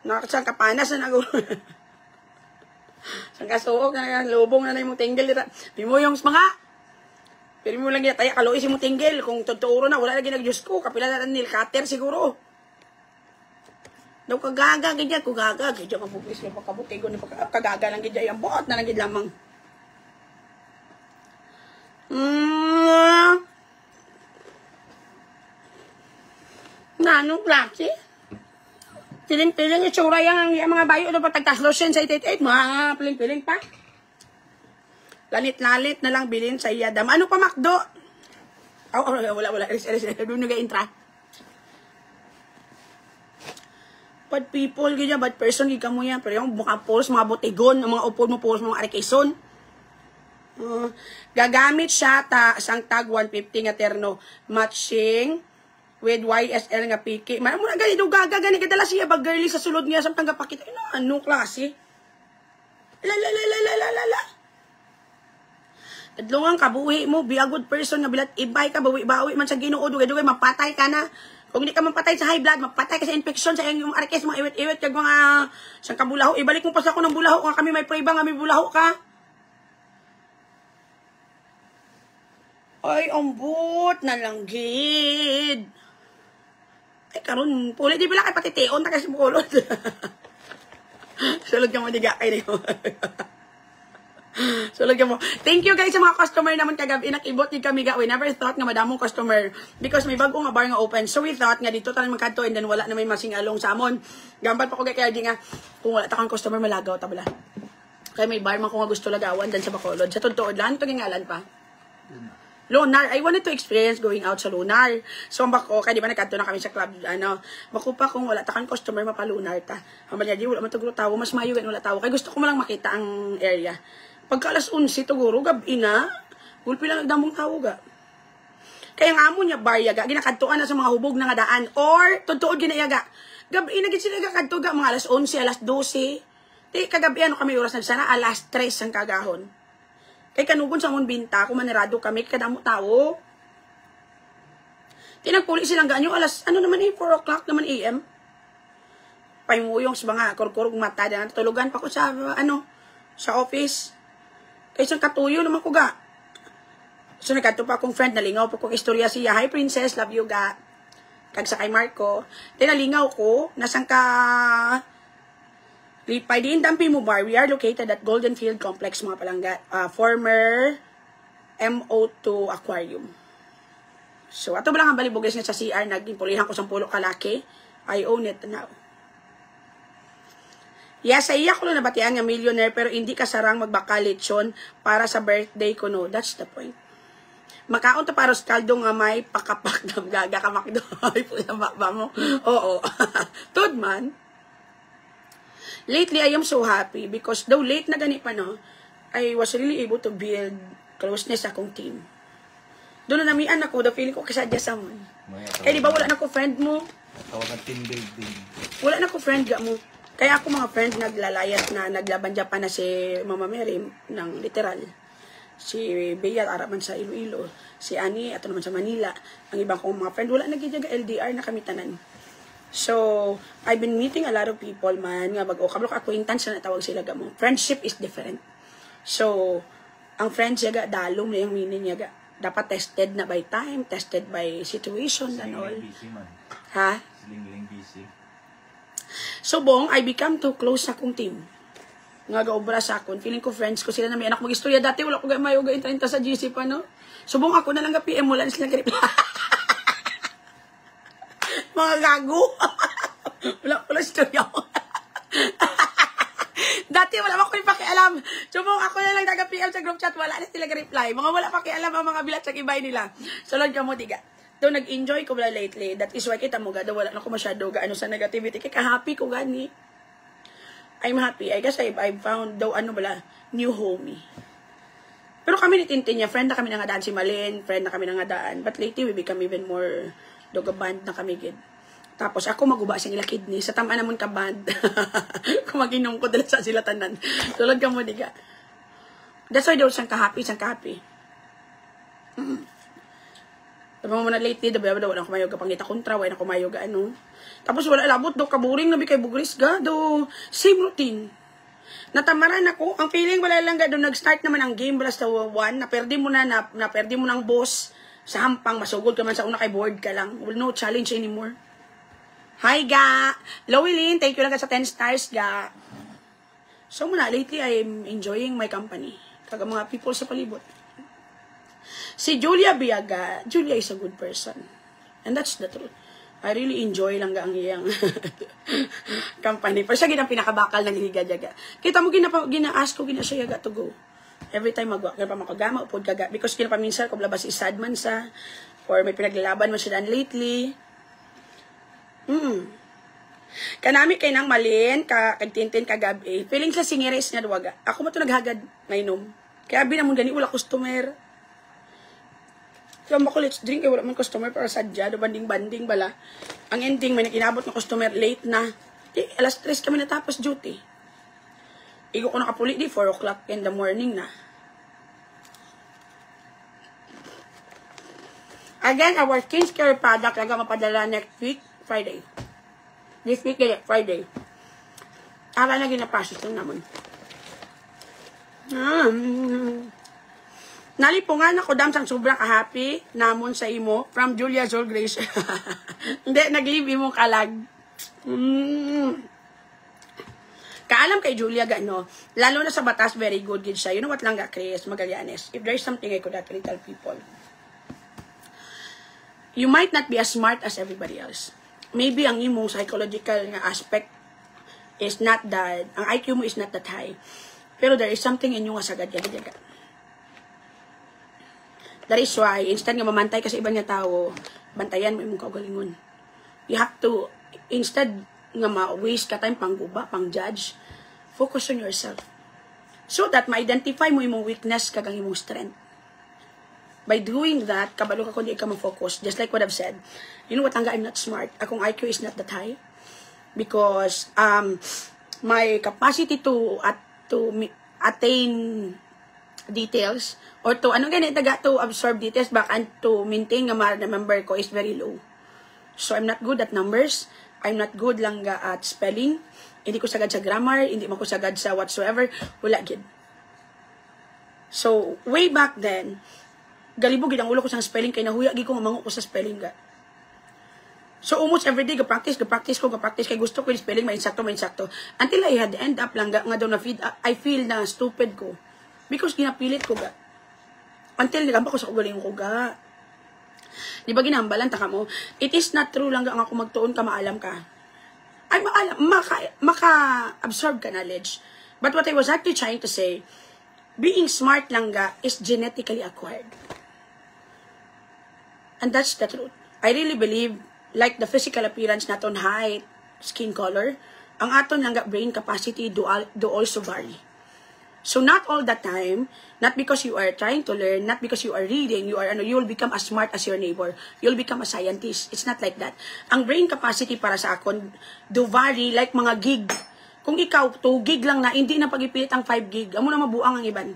Nakasang kapanas na naguro. Sang kasuok na lubong na yung tinggil. Di mo yung mga. Pero mo lang tayak, kalois yung tinggil. Kung tuturo na, wala na ginag-Diyos ko. Kapila na nil cutter siguro. Daw kagaga, ganyan. Kugaga, ganyan. Mabugres yung pagkabutigo. Kagaga lang ganyan. Yung buot na lang ganyan lamang. Anong klase? Piling-piling itsura yung mga bayo na patagtaslosin sa 888. Mga piling-piling pa. Lalit-lalit na lang bilhin sa iyadam. Ano pa, Macdo? Wala. Eres. Doon nag-intra. Bad people, ganyan. Bad person, giga mo yan. Pero yung mga poles, mga botigon, mga upod mo poles, mga arikeson. Gagamit siya sang tag 150 nga terno. Matching with YSL nga piki. Mara mo na ganito gaga gani kadala siya bag girly sa sulod niya samtang gapakita. Ano klase? La. Tadlungan ka buhi mo, be a good person nga bilat ibay ka bawi man sa Ginoo dugay mapatay ka na. Kung hindi ka mapatay sa high blood, mapatay ka sa infection sa iyong arkes mga iwit-iwit kag mga sang kabulaho. Ibalik mo pa sa ako ng bulaho kung kami may prueba nga may bulaho ka. Ay, ambot na lang gid. Ay, karon puli di bila kay patiteon ta kasi bukolod. Sulod ka mo diga kay niyo. Sulod ka mo. Thank you guys sa mga customer naman kagabi. Nakibot ni kami ga. We never thought nga madamong customer because may bago nga bar nga open. So we thought nga dito tanan magkadto and then wala na may masingalong samon. Gambal pa ko kay di nga kung wala ta kang customer malagaw ta bala. Kay may bar man ko nga gusto lagawan dan sa Bacolod. Sa totoo lan to gingalan pa. Lunar, I wanted to experience going out sa Lunar. So, bako, kaya di ba nagkanto na kami sa club, bako pa kung wala ta kang customer, mapalunar ta. Hamal di, wala matuguro tao, mas mayo gan wala tao. Kaya gusto ko malang makita ang area. Pagka alas 11, tuguro, gabi na, gulpi lang nagdamong tao ga. Kaya nga mo niya, baryaga, ginakantuan na sa mga hubog na nga daan, or, tutuod ginayaga. Gabi na, sila gakanto ga, mga alas 11, alas 12. Di, kagabi, kami oras nagsana, alas 3 ang kagahon. Kay kanugon sa mong binta, kung manirado kami, kadamo tao. Tinagpuli silang ganyo, alas, 4 o'clock naman AM. Paimuyong sa mga kurkurog mata, na natulugan pa ko sa, sa office. Kaya isang katuyo naman ko ga. So, nagkato pa akong friend, nalingaw pa kong istorya siya, hi princess, love you ga. Kag sa kay Marco. Tinalingaw ko, nasang ka, Lipay din Dampi mo bar. We are located at Golden Field Complex, mga palangga. Former MO2 Aquarium. So, ato ba lang ang balibugas nga sa CR, naging pulihan ko 10 kalaki. I own it now. Yes, sa iya ko lang nabatian nga millionaire, pero hindi ka sarang magbakalit para sa birthday ko, no. That's the point. Makaon to para kaldo nga may pakapak na gaga ka makdo. Ay, puya ba mo? Oo.Tud man. Lately, I am so happy because though late na gani pa, no, I was really able to build closeness sa akong team. Doon na namian ako, the feeling ko kasadya sa mo. Kaya di ba wala na ko friend mo? Tawagan team building. Wala na ko friend ga mo. Kaya ako mga friend naglalayas na naglaban dyan pa na si Mama Mary ng literal. Si Bea Araman sa Iloilo. Si Ani, ato naman sa Manila. Ang ibang kong mga friend, wala nagigyaga LDR na kami tanan. So, I've been meeting a lot of people man nga bago kablo acquaintance na tawag sila gamo. Friendship is different. So, ang friends yaga dalom na yung meaning yaga. Dapat tested na by time, tested by situation and all. Busy man. Ha? Sling busy. So, bong, I become too close sa akong team. Nga gaobra sa akon. Feeling ko friends ko sila na may anak mag-istorya. Dati wala ko may uga inta sa GC pa, no? So, bong, ako na lang ka PM, wala na sila grip. Mga gago. Wala istorya ko. Dati wala ako yung pakialam. So, ako na lang taga-PM sa group chat, wala na sila reply. Mga wala pakialam ang mga bilat sa ibay nila. So, Lord ka mo, tiga. Doon, nag-enjoy ko wala lately. That is why kita mo, gada, wala na ko masyado gaano sa negativity. Kaya happy ko gani. I'm happy. I guess I've found daw, new homie. Pero kami ni Tintin niya, friend na kami nangadaan si Malin, friend na kami nangadaan. But lately, we become even more Doga-band na kami, gid. Tapos ako maguba siyang ila kidney. Sa tama naman ka band. Kung mag-inom ko, dala sa sila tanan. Tulad ka mo, diga. That's why daw siyang kahapi, Sabi mo na lately, daw wala kumayo ka pangita kontra, wala kumayo ka ano. Tapos wala labot daw, kaburing nabi kay bugris ga, daw same routine. Natamaran ako, ang feeling wala lang ga, daw nag-start naman ang game, basta 1, naperdi mo ng boss, sa hampang, masugod ka man sa una kay board ka lang. Well, no challenge anymore. Hi ga! Lowilyn, thank you lang ka sa 10 stars ga. So muna, lately I'm enjoying my company. Kaga mga people sa palibot. Si Julia Biaga, Julia is a good person. And that's the truth. I really enjoy lang ang iyang company. Pero siya ginang pinakabakal ng liga-jaga. Kita mo, gina-ask ko, siya yaga to go. Every time magwa, kaya pa makagama, upod kaga. Because kinapaminsan, kung labas isad man sa, or may pinaglalaban man siya daan lately. Kanami kay nang malin, kagtintin kagabi. Feeling sa singiris nga duwaga. Ako mo ito naghagad, nainom. Kaya binamon gani, wala customer. Kaya ako, let's drink, wala man customer para sadya, banding-banding bala. Ang ending, may nakinabot na customer, late na. Alas 3 kami natapos duty. Igo ko nakapuli, 4 o'clock in the morning na. Again, our skincare product, laga mapadala next week, Friday. This week, Friday. Ara na ginapasos lang naman. Nalipungan ako damsang sobrang happy namon sa imo from Julia Sol Grace. Hindi, nag-leave mo kalag. Kaalam kay Julia gano, lalo na sa batas, very good gid siya. You know what lang ga, Chris Magallanes? If there's something I could actually tell people. You might not be as smart as everybody else. Maybe ang imong psychological nga aspect is not that, ang IQ mo is not that high. Pero there is something in you nga sagad yaga. That is why, instead nga mamantay ka sa ibang nga tao, bantayan mo imong kaugalingon. You have to, instead nga ma-waste ka time pang-guba, pang-judge, focus on yourself. So that ma-identify mo imong weakness kagang imong strength. By doing that, kabalo ka kung di ka ma-focus. Just like what I've said, you know what, hangga I'm not smart. Akong IQ is not that high. Because my capacity to attain details, or to, to absorb details back and to maintain nga ma-remember ko is very low. So, I'm not good at numbers. I'm not good lang at spelling. Hindi ko sagad sa grammar. Hindi mo ko sagad sa whatsoever. Wala gid. So, way back then, galibog gid ang ulo ko sa spelling kay nahuya gid ko nga mangu ko sa spelling ga. So, almost every day, ga-practice kay gusto ko yung spelling, ma-insakto. Until I had end up lang nga daw na I feel na stupid ko. Because ginapilit ko ga. Until nilamba ko sa ugaling ko ga. Di ba ginambalan taka mo? It is not true lang nga ako magtuon ka, maalam ka. Ay, maalam, maka-absorb ka knowledge. But what I was actually trying to say, being smart lang ga is genetically acquired. And that's the truth. I really believe, like the physical appearance naton, height, skin color, ang aton lang ga brain capacity do also vary. So not all the time, not because you are trying to learn, not because you are reading, you will become as smart as your neighbor. You'll become a scientist. It's not like that. Ang brain capacity para sa akon do vary like mga gig. Kung ikaw 2 gig lang na, hindi na pagipilit ang 5 gig. Amo na mabuang ang iban.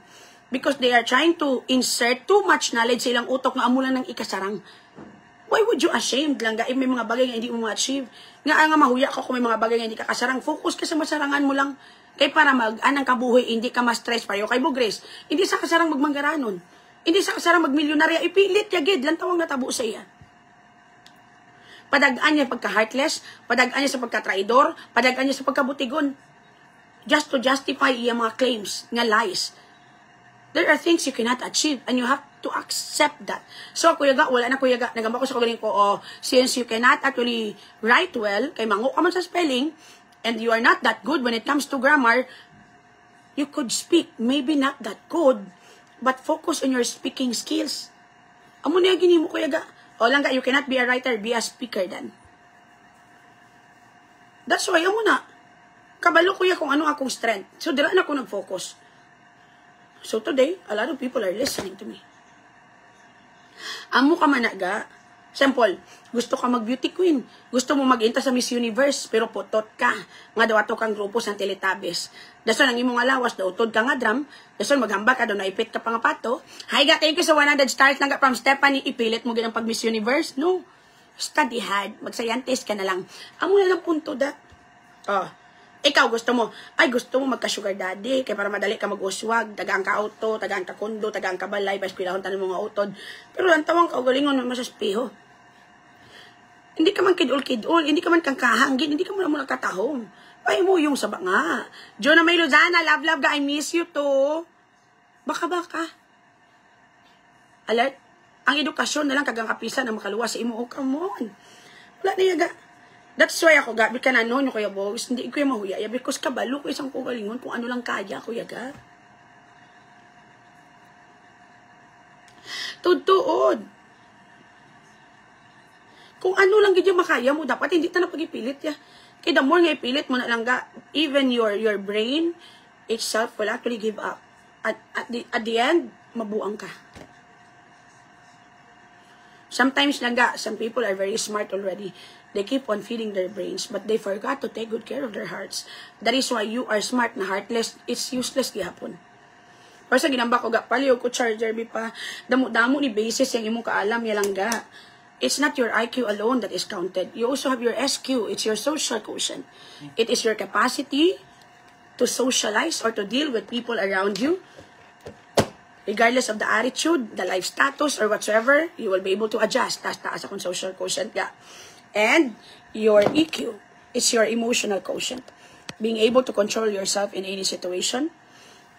Because they are trying to insert too much knowledge sa ilang utok nga amo lang ng ikasarang. Why would you ashamed lang ga if may mga bagay nga hindi mo ma-achieve? Nga mahuya ka kung may mga bagay nga hindi ka kasarang. Focus ka sa masarangan mo lang. Kay para anang kabuhay, hindi ka ma-stress payo kay Bugres. Hindi sa kasarang magmanggaranon. Hindi sa kasarang magmilyonarya. Ipilit yagid, lang tawang natabo sa iya. Padagaan niya pagka-heartless, padagaan niya sa pagka-traidor, padagaan niya sa pagka-butigon. Just to justify iya mga claims, nga lies. There are things you cannot achieve and you have to accept that. So, kuyaga, wala na kuyaga. Nagamba ko sa kagaling ko, since you cannot actually write well, kay mango ka man sa spelling, and you are not that good when it comes to grammar, you could speak, maybe not that good, but focus on your speaking skills. Amo na gini mo kuyaga. O lang ga, you cannot be a writer, be a speaker then. That's why, amo na. Kabalo kuya kung ano akong strength. So, dira na ako nag-focus. So, today, a lot of people are listening to me. Amo ka managa, Sample, gusto ka mag-beauty queen. Gusto mo mag-inta sa Miss Universe, pero putot ka. Nga daw ato kang grupo sa Teletubbies. Dason ang imong alawas, daw utod ka nga drum. Dason maghamba ka, daw naipit ka pa nga pato. Hi ga, thank you sa 100 stars lang ka from Stephanie. Ipilit mo ginang pag Miss Universe. No. Study hard. Mag-scientist ka na lang. Amo na lang punto dat. Oh. Ikaw gusto mo magka-sugar daddy. Kaya para madali ka mag-uswag. Tagaan ka auto, tagaan ka kondo, tagaan ka balay. Paiskwilahon tanin mga utod. Pero lang tawang kaugalingon naman sa espeho. Hindi ka man kidul-kidul, hindi ka man kang kahanggin, hindi ka man muna katahong. Ay mo yung saba nga. Jonah May Lozana, love ga, I miss you to. Baka. Alert, ang edukasyon na lang kagang kapisan na makaluwas sa imo. Oh, come on. Wala na yaga. That's why ako, gabi ka na noon, Kuya Bogs, hindi ko yung mahuya. Because kabalo ko isang kugalingon kung ano lang kaya, Kuya ga. Tutuod. Kung ano lang gid makaya mo, dapat hindi ta na pagipilit ya. Kaya the more nga ipilit mo na lang ga, even your brain itself will actually give up. At the end, mabuang ka. Sometimes lang ga, some people are very smart already. They keep on feeding their brains, but they forgot to take good care of their hearts. That is why you are smart na heartless, it's useless gihapon. Para sa ginamba ko ga, paliw ko charger, pa, damo-damo ni basis yung imong kaalam, yalang ga. It's not your IQ alone that is counted. You also have your SQ. It's your social quotient. It is your capacity to socialize or to deal with people around you. Regardless of the attitude, the life status, or whatsoever, you will be able to adjust. Taas akong social quotient ka. And your EQ is your emotional quotient. Being able to control yourself in any situation.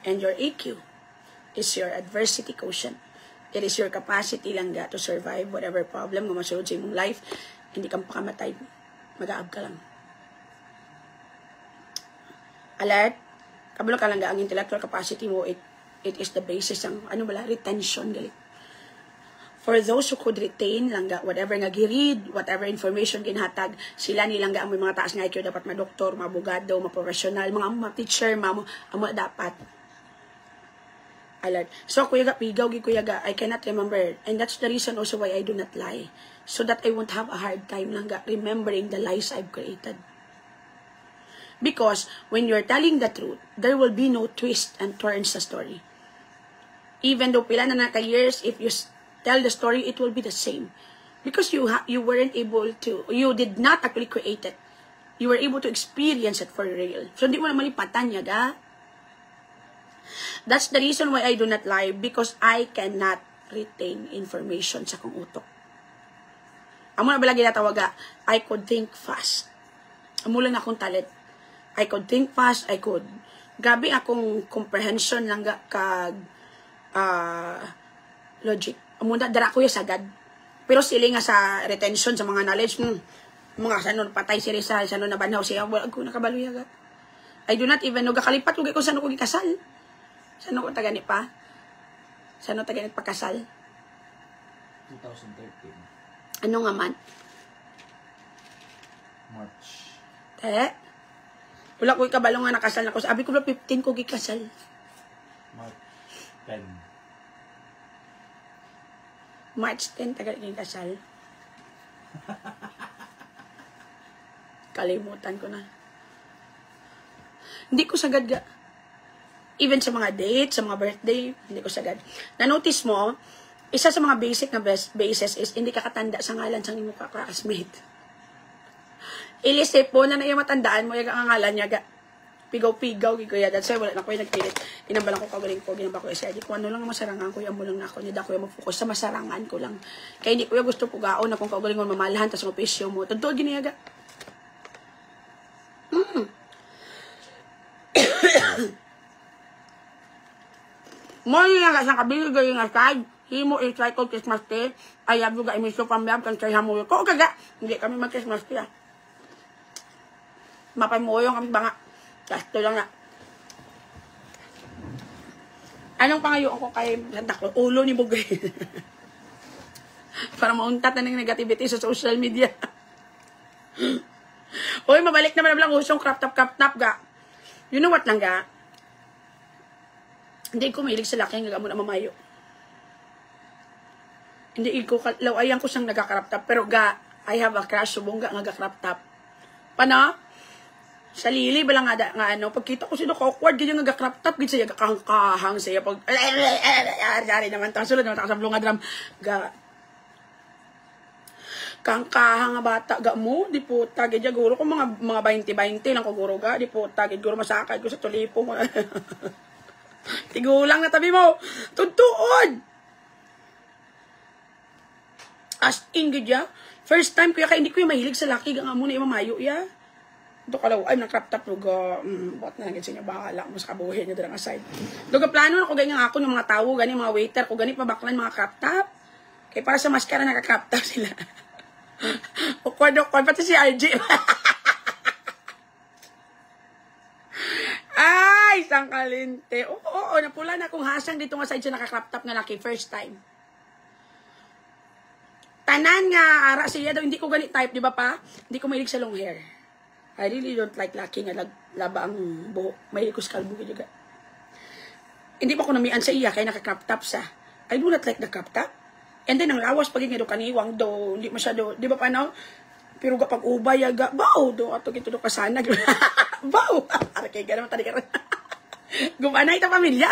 And your EQ is your adversity quotient. It is your capacity lang ga to survive whatever problem nga masulod sa imong life. Hindi kang pakamatay. Mag-aab ka lang. Alert. Kabalo ka lang ga ang intellectual capacity mo. It is the basis ng retention gali. For those who could retain lang ga whatever nga gi-read, whatever information ginhatag, sila nilang ga ang may mga taas nga IQ dapat ma-doktor, ma-abogado, ma-professional, mga teacher, amo dapat. Alert. So, Kuya ga, pigaw, Kuya ga, I cannot remember. And that's the reason also why I do not lie. So that I won't have a hard time lang ga, remembering the lies I've created. Because, when you're telling the truth, there will be no twist and turns sa story. Even though pila na years, if you tell the story, it will be the same. Because you weren't able to, you did not actually create it. You were able to experience it for real. So, hindi mo na malipatan niya ga. That's the reason why I do not lie, because I cannot retain information sa kong utok. Amo na balagi natawaga, I could think fast. Amo lang akong talent. I could think fast, I could. Grabe akong comprehension lang kag logic. Amo na dara ko ya sagad. Pero sila nga sa retention sa mga knowledge, mga sanon patay si Risa, sanon na banhaw siya, wala ko nakabaluya ga. I do not even know gakalipat ko kung saan ko gikasal. Saan ko taganit pa? Saan ko taganit pagkasal? 2013. Ano nga man? March. Wala ko ikabalong nga nakasal na ko. Sabi ko 15 ko gikasal. March 10. March 10 tagal gikasal. Kalimutan ko na. Hindi ko sagad ga. Even sa mga date, sa mga birthday, hindi ko sagad. Na-notice mo, isa sa mga basic na basis is hindi ka katanda sa ngalan sa imong classmate. Ilisip po na yung matandaan mo, yung ngalan niya, pigaw-pigaw, giguya. That's why wala na ko yung nagpilit. Inambalan ko kagaling ko, ginamba ko isa. Kung ano lang masarangan ko, yung mo lang na ako. Hindi ako yung mag-focus sa masarangan ko lang. Kaya hindi ko yung gusto po gaon na kung kagaling mo mamalahan, tapos mapisyo mo. Totoo, giniyaga. Morning nga sa kabili galing nga side. Himo is cycle Christmas Day. Ayab juga imiso from lab kan kay hamuyo ko kaga. Hindi kami mag Christmas Day. Mapay mo yung kami banga. Gasto lang na. Anong pangayoon ko kay Santa Claus? Ulo ni Bugay. Para mauntat na ng negativity sa social media. Uy, mabalik naman lang usong crop top ga. You know what lang ga? Hindi ko mahilig sa laki nga mo na mamayo. Hindi ko lawayan ko siyang nagka-crop top pero I have a crush subong nga crop top. Pana? Sa lili bala nga ano pagkita ko sino ko awkward ganyan nga crop top gid siya kakahang siya pag ari naman ta sulod naman ta sa blunga drum kangkahang nga bata ga mo di puta gid guro ko mga 20 lang ko guro ga di puta gid guro masakad ko sa tulipo mo. Tigulang na tabi mo. Tutuod. As in gid ya. First time ko ya kay hindi ko mahilig sa laki nga mo na imamayo ya. Ito kalaw ay nang crop top luga. Bot na gid sa inyo bahala mo sa kabuhi niyo dirang aside. Luga plano na ko ganyan ako ng mga tawo gani mga waiter ko gani pabaklan mga crop top. Kay para sa maskara naka-crop top sila. Awkward pati si RJ. Ay, isang kalinte. Oo, napula na kung hasang dito nga side siya naka-crop top nga laki first time. Tanan nga, ara siya daw, hindi ko ganit type, di ba pa? Hindi ko mahilig sa long hair. I really don't like laki nga laba ang buhok. Mahilig ko sa kalbo juga. Hindi pa ko namian sa iya, kaya naka-crop top sa. I do not like the crop top. And then, ang lawas pag nga do kaniwang do, hindi masyado, di ba pa no? Pero kapag ubay, aga, bao, do, ato kito do kasanag. Bao! Arakay, gano'n tali ka rin. Gumanay ta pamilya.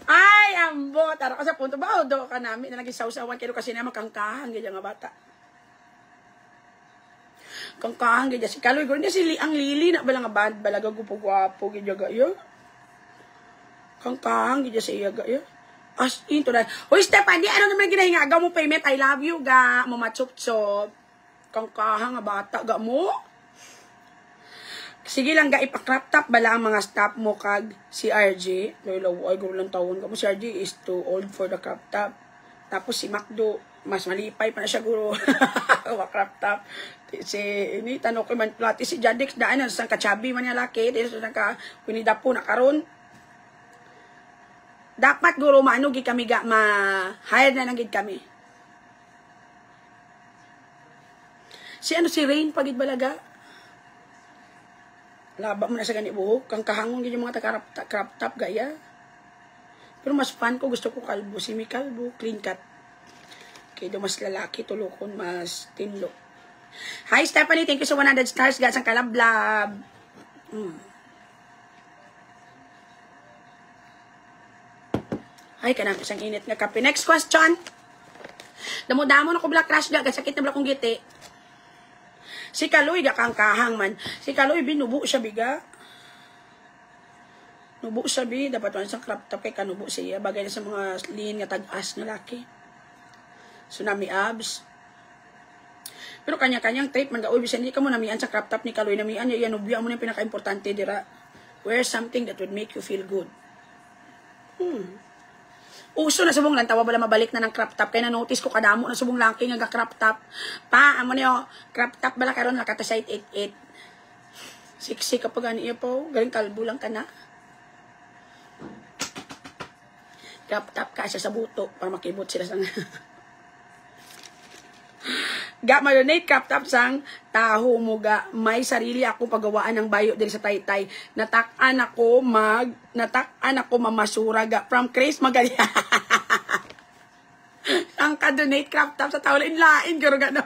Ay, ambot. Tara ka sa punto. Bao, do ka namin na naging sausawan. Kaya kasi naman kangkahan, ganyan nga bata. Kangkahan, ganyan. Si Kaloy, ganyan si ang lili na bala nga bad, balaga gupugwapo, ganyan ga, yun. Kangkang, gidya sa iya ga, ya. As in, to na. Hoy, Stephanie, ano naman ginahingagaw mo payment? I love you, ga. Mamachup-chup. Kangkahang, nga bata, ga mo. Sige lang, ga, ipakrap top, bala ang mga staff mo, kag si RJ. Lolo, ay, gulang taon ka mo. Si RJ is too old for the crop top. Tapos si Macdo, mas malipay pa na siya, guro. Crop top. Si, ini, tanong ko man, plati si Jadix, daan na, sa kachabi man niya laki. Dito sa pinida po, nakaroon. Dapat guro maano gid kami ga ma-hire na lang gid kami. Si Rain pagid balaga. Laba mo na sa gani buhok, kang kahangon gid yung mga crop top gaya. Pero mas fun ko gusto ko kalbo, si mi kalbo, clean cut. Kay do mas lalaki tulokon mas tinlo. Hi Stephanie, thank you sa 100 stars ga sang kalablab. Ay, kanang isang init nga kape. Next question. Damo-damo na ko black crush ga. Sakit na black kong giti. Si Kaloy, ga kangkahang man. Si Kaloy, binubo siya biga. Nubo siya bi. Dapat man isang crop top kay kanubo siya. Bagay na sa mga lean nga tag-as na laki. Tsunami abs. Pero kanya-kanyang trait man ga. Uy, bisan hindi ka mo namian sa crop top ni Kaloy. Namian niya. Yanubya mo na yung pinaka-importante dira. Wear something that would make you feel good. Uso na subong lang tawa bala mabalik na ng crop top kay na-notice ko kadamo na subong laki nga crop top. Pa amo niyo crop top bala karon nakata site 88. Siksi kapag ani po, galing kalbo lang kana. Crop top ka siya sa buto para makibot sila sang Ga mayonnaise crop top sang taho mo ga may sarili ako pagawaan ng bayo diri sa Taytay. Natak-an ako mamasura ga from Chris Magalia. Ang ka-donate crop top sa tao lain garo gano.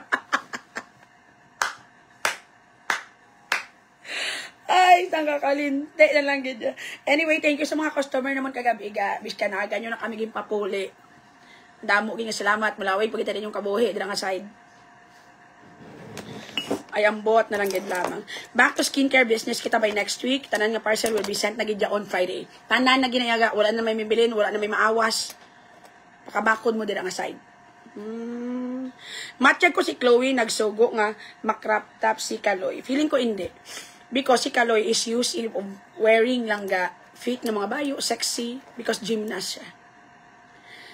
Ay, sang kakalinte na lang gid. Anyway, thank you sa mga customer naman kagabi ga. Biska na ganyo na kami gin papuli. Damo gid salamat mulaway pagita din yung kabuhi dira nga side. Ay ambot na lang gid lamang. Back to skincare business kita by next week. Tanan nga parcel will be sent na gid on Friday. Tanan na ginayaga, wala na may bibilin, wala na may maawas. Pakabakod mo dira nga side. Matchag ko si Chloe nagsugo nga makrap top si Kaloy. Feeling ko hindi. Because si Kaloy is used in wearing lang ga fit nga mga bayo, sexy because gymnast siya.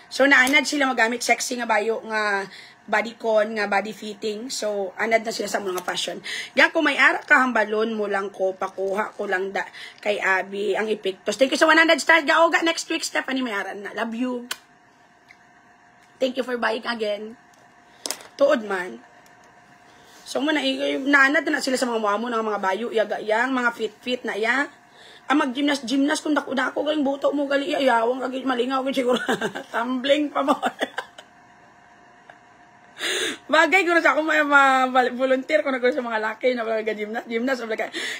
So naanad sila magamit sexy nga bayo nga bodycon nga body fitting. So anad na sila sa mga fashion. Ga kung may ara ka hambalon mo lang ko pakuha ko lang da kay Abby ang epektos. Thank you sa 100 stars ga oga next week Stephanie Mayaran na. Love you. Thank you for buying again. Tuod man. So mo na naanad na sila sa mga muamo ng mga bayo yaga yang mga fit na ya. Ang mag-gymnast kung dako galing buto mo gali ayawang kagit malingaw gid siguro. Tumbling pa mo. Bagay ko na sa ako volunteer ko na ko sa mga laki na mga gymnast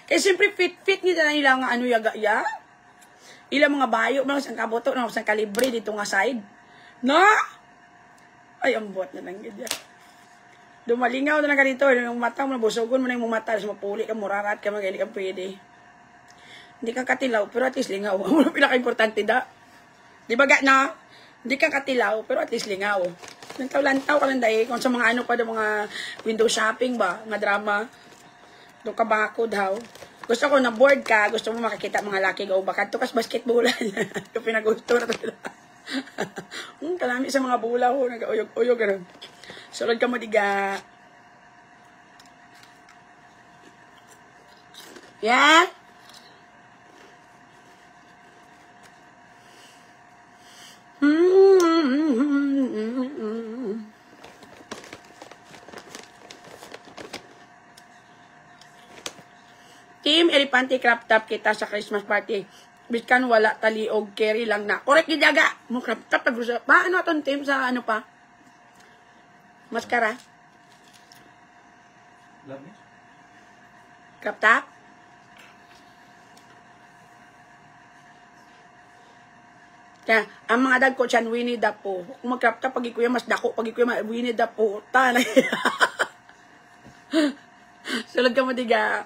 kay siyempre fit nila na ilang ano yaga ya. Ilang mga bayo mga sang kaboto na sang kalibre dito nga side. No? Ay ambot na lang gid ya. Dumalingaw na lang ka dito yung mata mo nabusugon mo na yung mata sa mapuli ka murarat ka magaling ka pwede. Hindi ka katilaw, pero at least lingaw. Ang pinaka-importante da. Di ba na? Hindi ka katilaw, pero at least lingaw. Lantaw ka lang dahil. Kung sa mga ano pa daw, mga window shopping ba, mga drama. Doon ka bako daw. Gusto ko na board ka, gusto mo makikita mga laki gaw bakat. Ito kas basketballan. Ito pinagusto na ito. Kalami sa mga bulaw. Nag-uyog-uyog. Sulod ka mo diga. Yeah? Team Elepante crop top kita sa Christmas party. Biskan wala taliog carry lang na. Correct gidaga. Mo crop top pag-usap. Paano atong team sa ano pa? Maskara? Love me. Crop top? Kaya, ang mga dag ko dyan, Winnie the Pooh. Kung mag-crop top, pag ikuya, mas dako. Pag ikuya, Winnie the Pooh. Sulod ka mo, diga.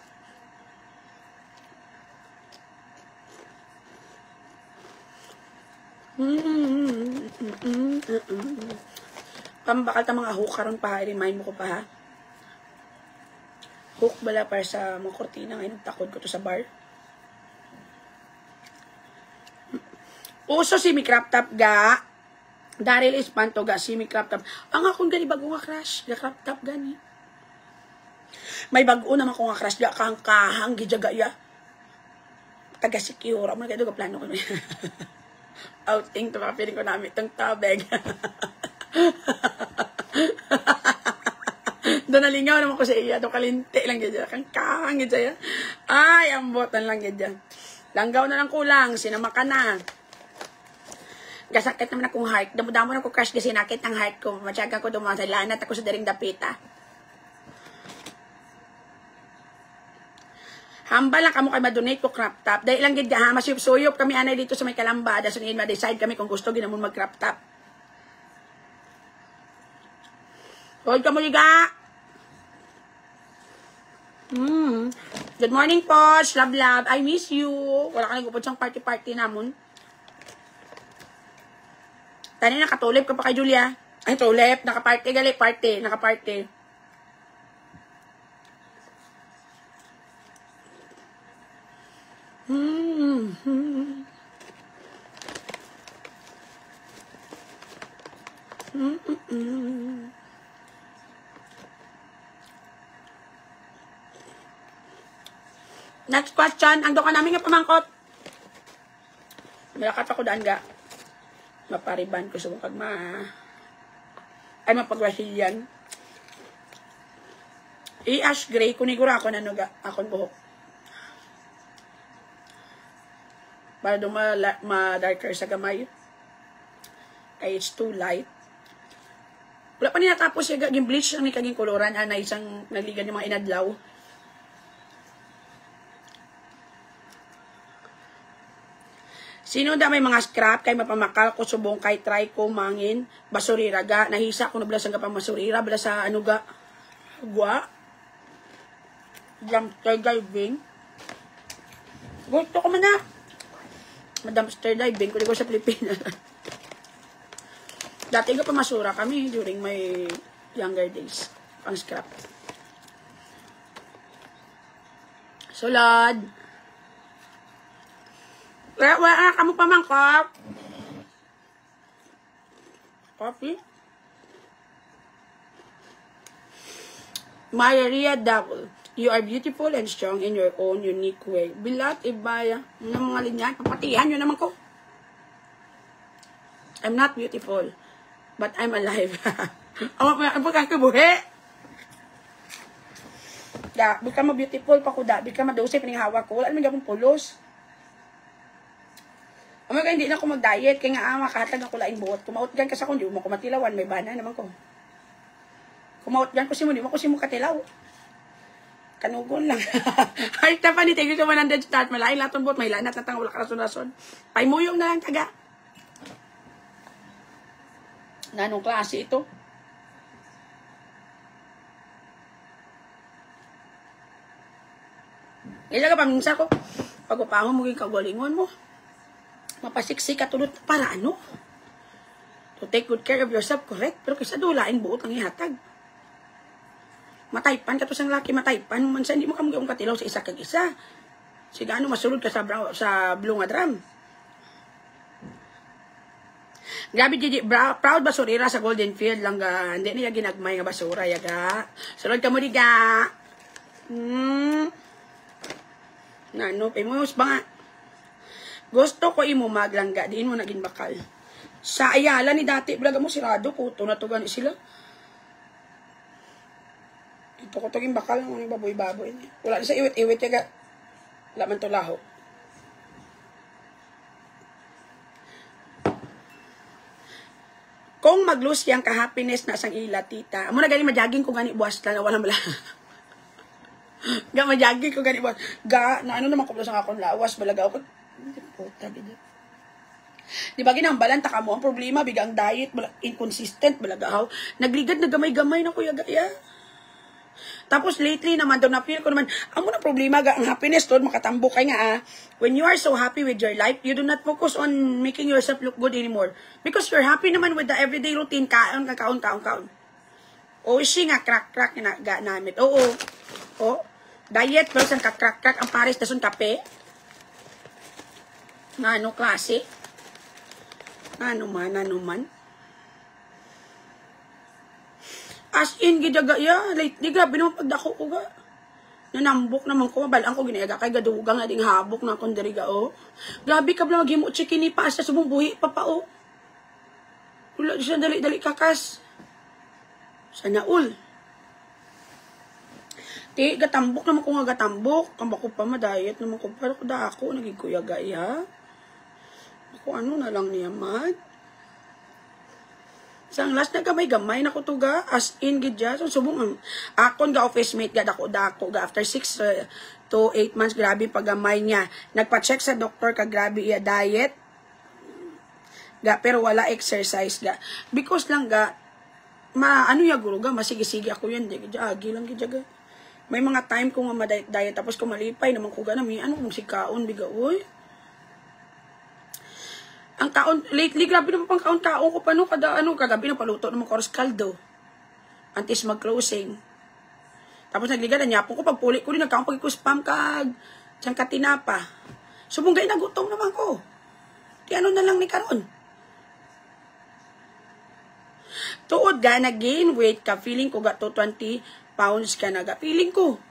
Pambakal ta mga hook karon pa. I-remind mo ko pa, ha? Hook bala para sa mga kortina. Ngayon, takod ko to sa bar. Uso si mi crop top ga. Daryl Espanto ga si mi crop top. Ang akong gani bago nga crush ga crop top gani. May bago naman ko nga crush ga kang kahang gijaga ya. Taga secure mo kay ga plano ko. Outing to piling ko namin itong tabeg. Doon nalingaw naman ko sa iya. Doon kalinte lang gaya. Kang kahang gaya. Ay, ambotan lang gaya. Langgaw na lang kulang. Sinama ka na. Gasakit naman akong heart. Damo-damo na ko crush kasi nakit ang heart ko. Matyaga ko dumasalanat ako sa daring dapita. Hambal lang kamo kay madonate ko crop top. Dahil lang gid ha, masuyop-suyop kami anay dito sa may Kalamba. Dason in ma-decide kami kung gusto ginamon mag crop top. Hoy ka mo liga. Good morning po, love. I miss you. Wala ka nagupod sang party namon. Tani nakatulip ka pa kay Julia. Ay, tulip. Nakaparty gali. Nakaparty. Next question. Ang doon ka namin nga pamangkot. Malakat ako daan ga. Mapariban ko sa mukag ay mapag-Brazilian. I-ash gray. Kunigura ako na nuga. Akong buhok. Para doon ma-darker sa gamay. Kaya it's too light. Wala pa ninatapos yung bleach ang kaging koloran. Na isang naligan yung mga inadlaw. Sino da may mga scrap kay mapamakal ko subong kay try ko mangin basurira ga nahisa ko na bala sang kapang masurira bala sa ano ga gwa dumpster diving gusto ko man na dumpster diving ko sa Pilipinas. Dati ko pa masura kami during my younger days pang scrap. Sulod. Wala kamu pamangkot. Coffee. Maria Double. You are beautiful and strong in your own unique way. Bilat, ibaya. Ng mga linyan. Papatihan nyo naman ko. I'm not beautiful. But I'm alive. Ang pagkakabuhi. Da, bika mo beautiful pa ko da. Bika madusay pinanghawa ko. Wala naman gabong pulos. Mga hindi na ako mag-diet. Kaya nga, makatag ako laing buot. Kumautgan ka sa kundi, mo ko matilawan. May bana naman ko. Kumautgan ko si mo, di mo ko si mo katilaw. Kanugon lang. Ay, Stephanie, thank you so 100 stars. Malaking laton buot. May lanat na tanga, wala ka rason-rason. Paimuyong na lang, taga. Nanong klase ito? Ilaga pa, minsan ko, pag-upangon mo yung kagalingon mo. Mapasiksik ka tulad para ano? To take good care of yourself, correct? Pero kaysa dulain, buot ang ihatag. Mataypan ka to sang laki, mataypan. Mansa, hindi mo kamagawang katilaw sa isa kag isa. Siga ano, masulod ka sa blue nga drum. Grabe, Gigi, proud basurira sa Golden Field lang ga. Hindi niya ginagmay nga basura, yaga. Sulod ka mo, diga. Nano, paymus ba nga? Gusto ko imo maglangga, diin mo naging bakal. Sa Ayala ni dati, blaga mo sirado, puto na to gani sila. Ito ko taging bakal ng baboy-baboy. Wala sa iwit-iwit yaga. Wala man to laho. Kung mag-lose yang ka-happiness na sang ila, tita. Amo na gani majaging ko gani buwas lang, wala mala. Ga majaging ko gani buwas. Ga, na ano naman ko sa akong lawas, balaga ako. Puta, gini. Di ba ginambalan, taka mo, ang problema, bigang diet, inconsistent, balagaw. Nagligad na gamay-gamay na kuya gaya. Tapos lately naman, doon na feel ko naman, amo na problema, ang happiness doon, makatambok kay nga when you are so happy with your life, you do not focus on making yourself look good anymore. Because you're happy naman with the everyday routine, kaon. O, siya nga, crack na gamit. Oo. O, diet, pero saan ka-crack ang pares na sun kape. Nga ano klase? Ano man. As in, gidaga, lately, grabe naman pagdako ko ga. Nanambok naman ko, mabalaan ko ginayaga kay gadugang na ding habok na akong diriga, o. Grabe ka lang, mag-himo chikini pa, sa subong buhi pa pa, o. Wala siya dali-dali kakas. Sa naul. Ti, gatambok naman ko nga gatambok. Kamba ko pa, madayat naman ko. Pero kuda ako, naging kuyaga, Ako, ano na lang niya, mad. Sang last na gamay-gamay na ko to ga, as in gidya. So, subong, akon ga office mate ga, dako ga, after 6 to 8 months, grabe pagamay niya. Nagpa-check sa doktor ka, grabe iya diet. Ga, pero wala exercise ga. Because lang ga, ano ya guro ga, masigi-sige ako yan, agi lang gidya ga. May mga time ko nga ma-diet, tapos kung malipay naman ko ga na, may ano kung sikaon, biga, uy. Ang kaon, lately, grabe naman pang kaon-kaon ko pa no, kagabi na paluto naman ko kaldo. Antes mag-closing. Tapos nagliga na nyapon ko, pagpuli ko rin, nagkaon pag spam kag, siyang katinapa. Subunggay na gutom naman ko. Di ano na lang ni karon. Tuod ga, nag-gain weight ka, feeling ko ga to 20 pounds ka na ga, feeling ko.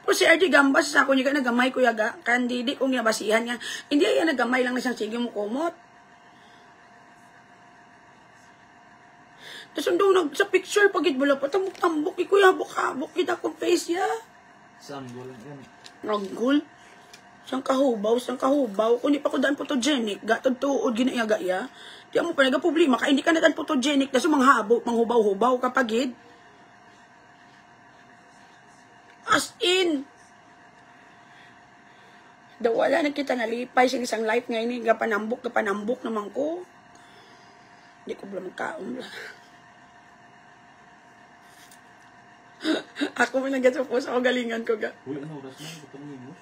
Pero si RD Gambas, sa ako niya ka nagamay ko yaga, kandidi kong nabasihan niya. Hindi yan nagamay lang na siyang sige mo kumot. Tapos doon sa picture, pagit bula pa, tambok-tambok, ikuyabok-habok, kita kong face ya. Sanggol yan. Ranggol? Siyang kahubaw. Kung di pa ko daan photogenic, gatod tuod, ginayaga ya. Di mo pa nagaproblema, kaya hindi ka na daan photogenic, tapos manghubaw-hubaw kapagid. As in, wala na kita nalipay sa isang life ngayon, gapanambok naman ko. Hindi ko bala magkaon lang. Ako man nagkasupos ako galingan ko ga. Uy, ano oras na? Ito mo mo?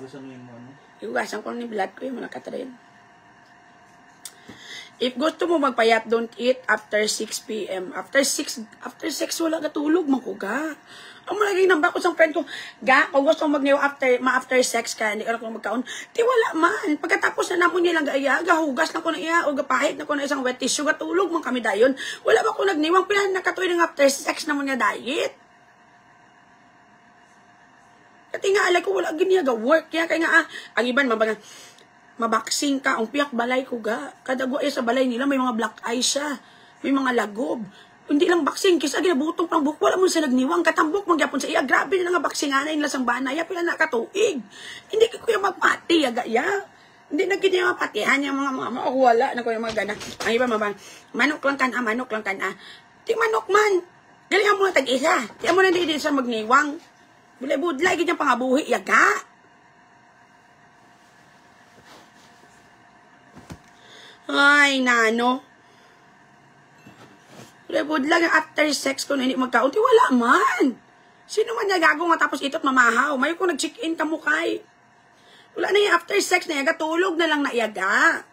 Alasan mo ano? Iwasan ko ni blood ko yung mga katrain. If gusto mo magpayat, don't eat after 6 p.m. After 6 wala katulog, makuga. Ang malaging namba ko sa friend ko, ga, kung gusto mong magniyo after sex ka, hindi ka na kung magkaon, di wala man. Pagkatapos na namon nilang gaya, gahugas na ko na iya, o gapahit na ko na isang wet tissue, gatulog man kami dayon. Wala ba ko nagniwang pilan nakatuloy ng after sex naman nga diet. Kati nga alay ko, wala giniyaga work. Kaya nga, ang iban, mabaksing ka, ang piyak balay ko ga. Kada guay sa balay nila, may mga black eye siya. May mga lagob. Hindi lang baksing, kisa ginabutong pang buhok, wala mo sa nagniwang, katambok, mangyapon sa iya, grabe na nga baksinganay nila sang banaya, pila nakatuig. Hindi ko yung magmati, yaga, ya. Hindi na kanya mapatihan yung mga mama. O wala na ko yung mga gana. Ang iba mama, manok lang ka na, manok lang ka na. Di manok man. Galingan mo na tag-isa. Di mo na di sa magniwang. Bulay-budlay, ganyan pangabuhi, yaga. Ay, nano. Bulay-budlay, after sex ko na hindi magkaon. Di wala man. Sino man niya gagong matapos ito't mamahaw? May kung nag-check-in ka mo kay. Wala na yung after sex na yaga, tulog na lang na yaga.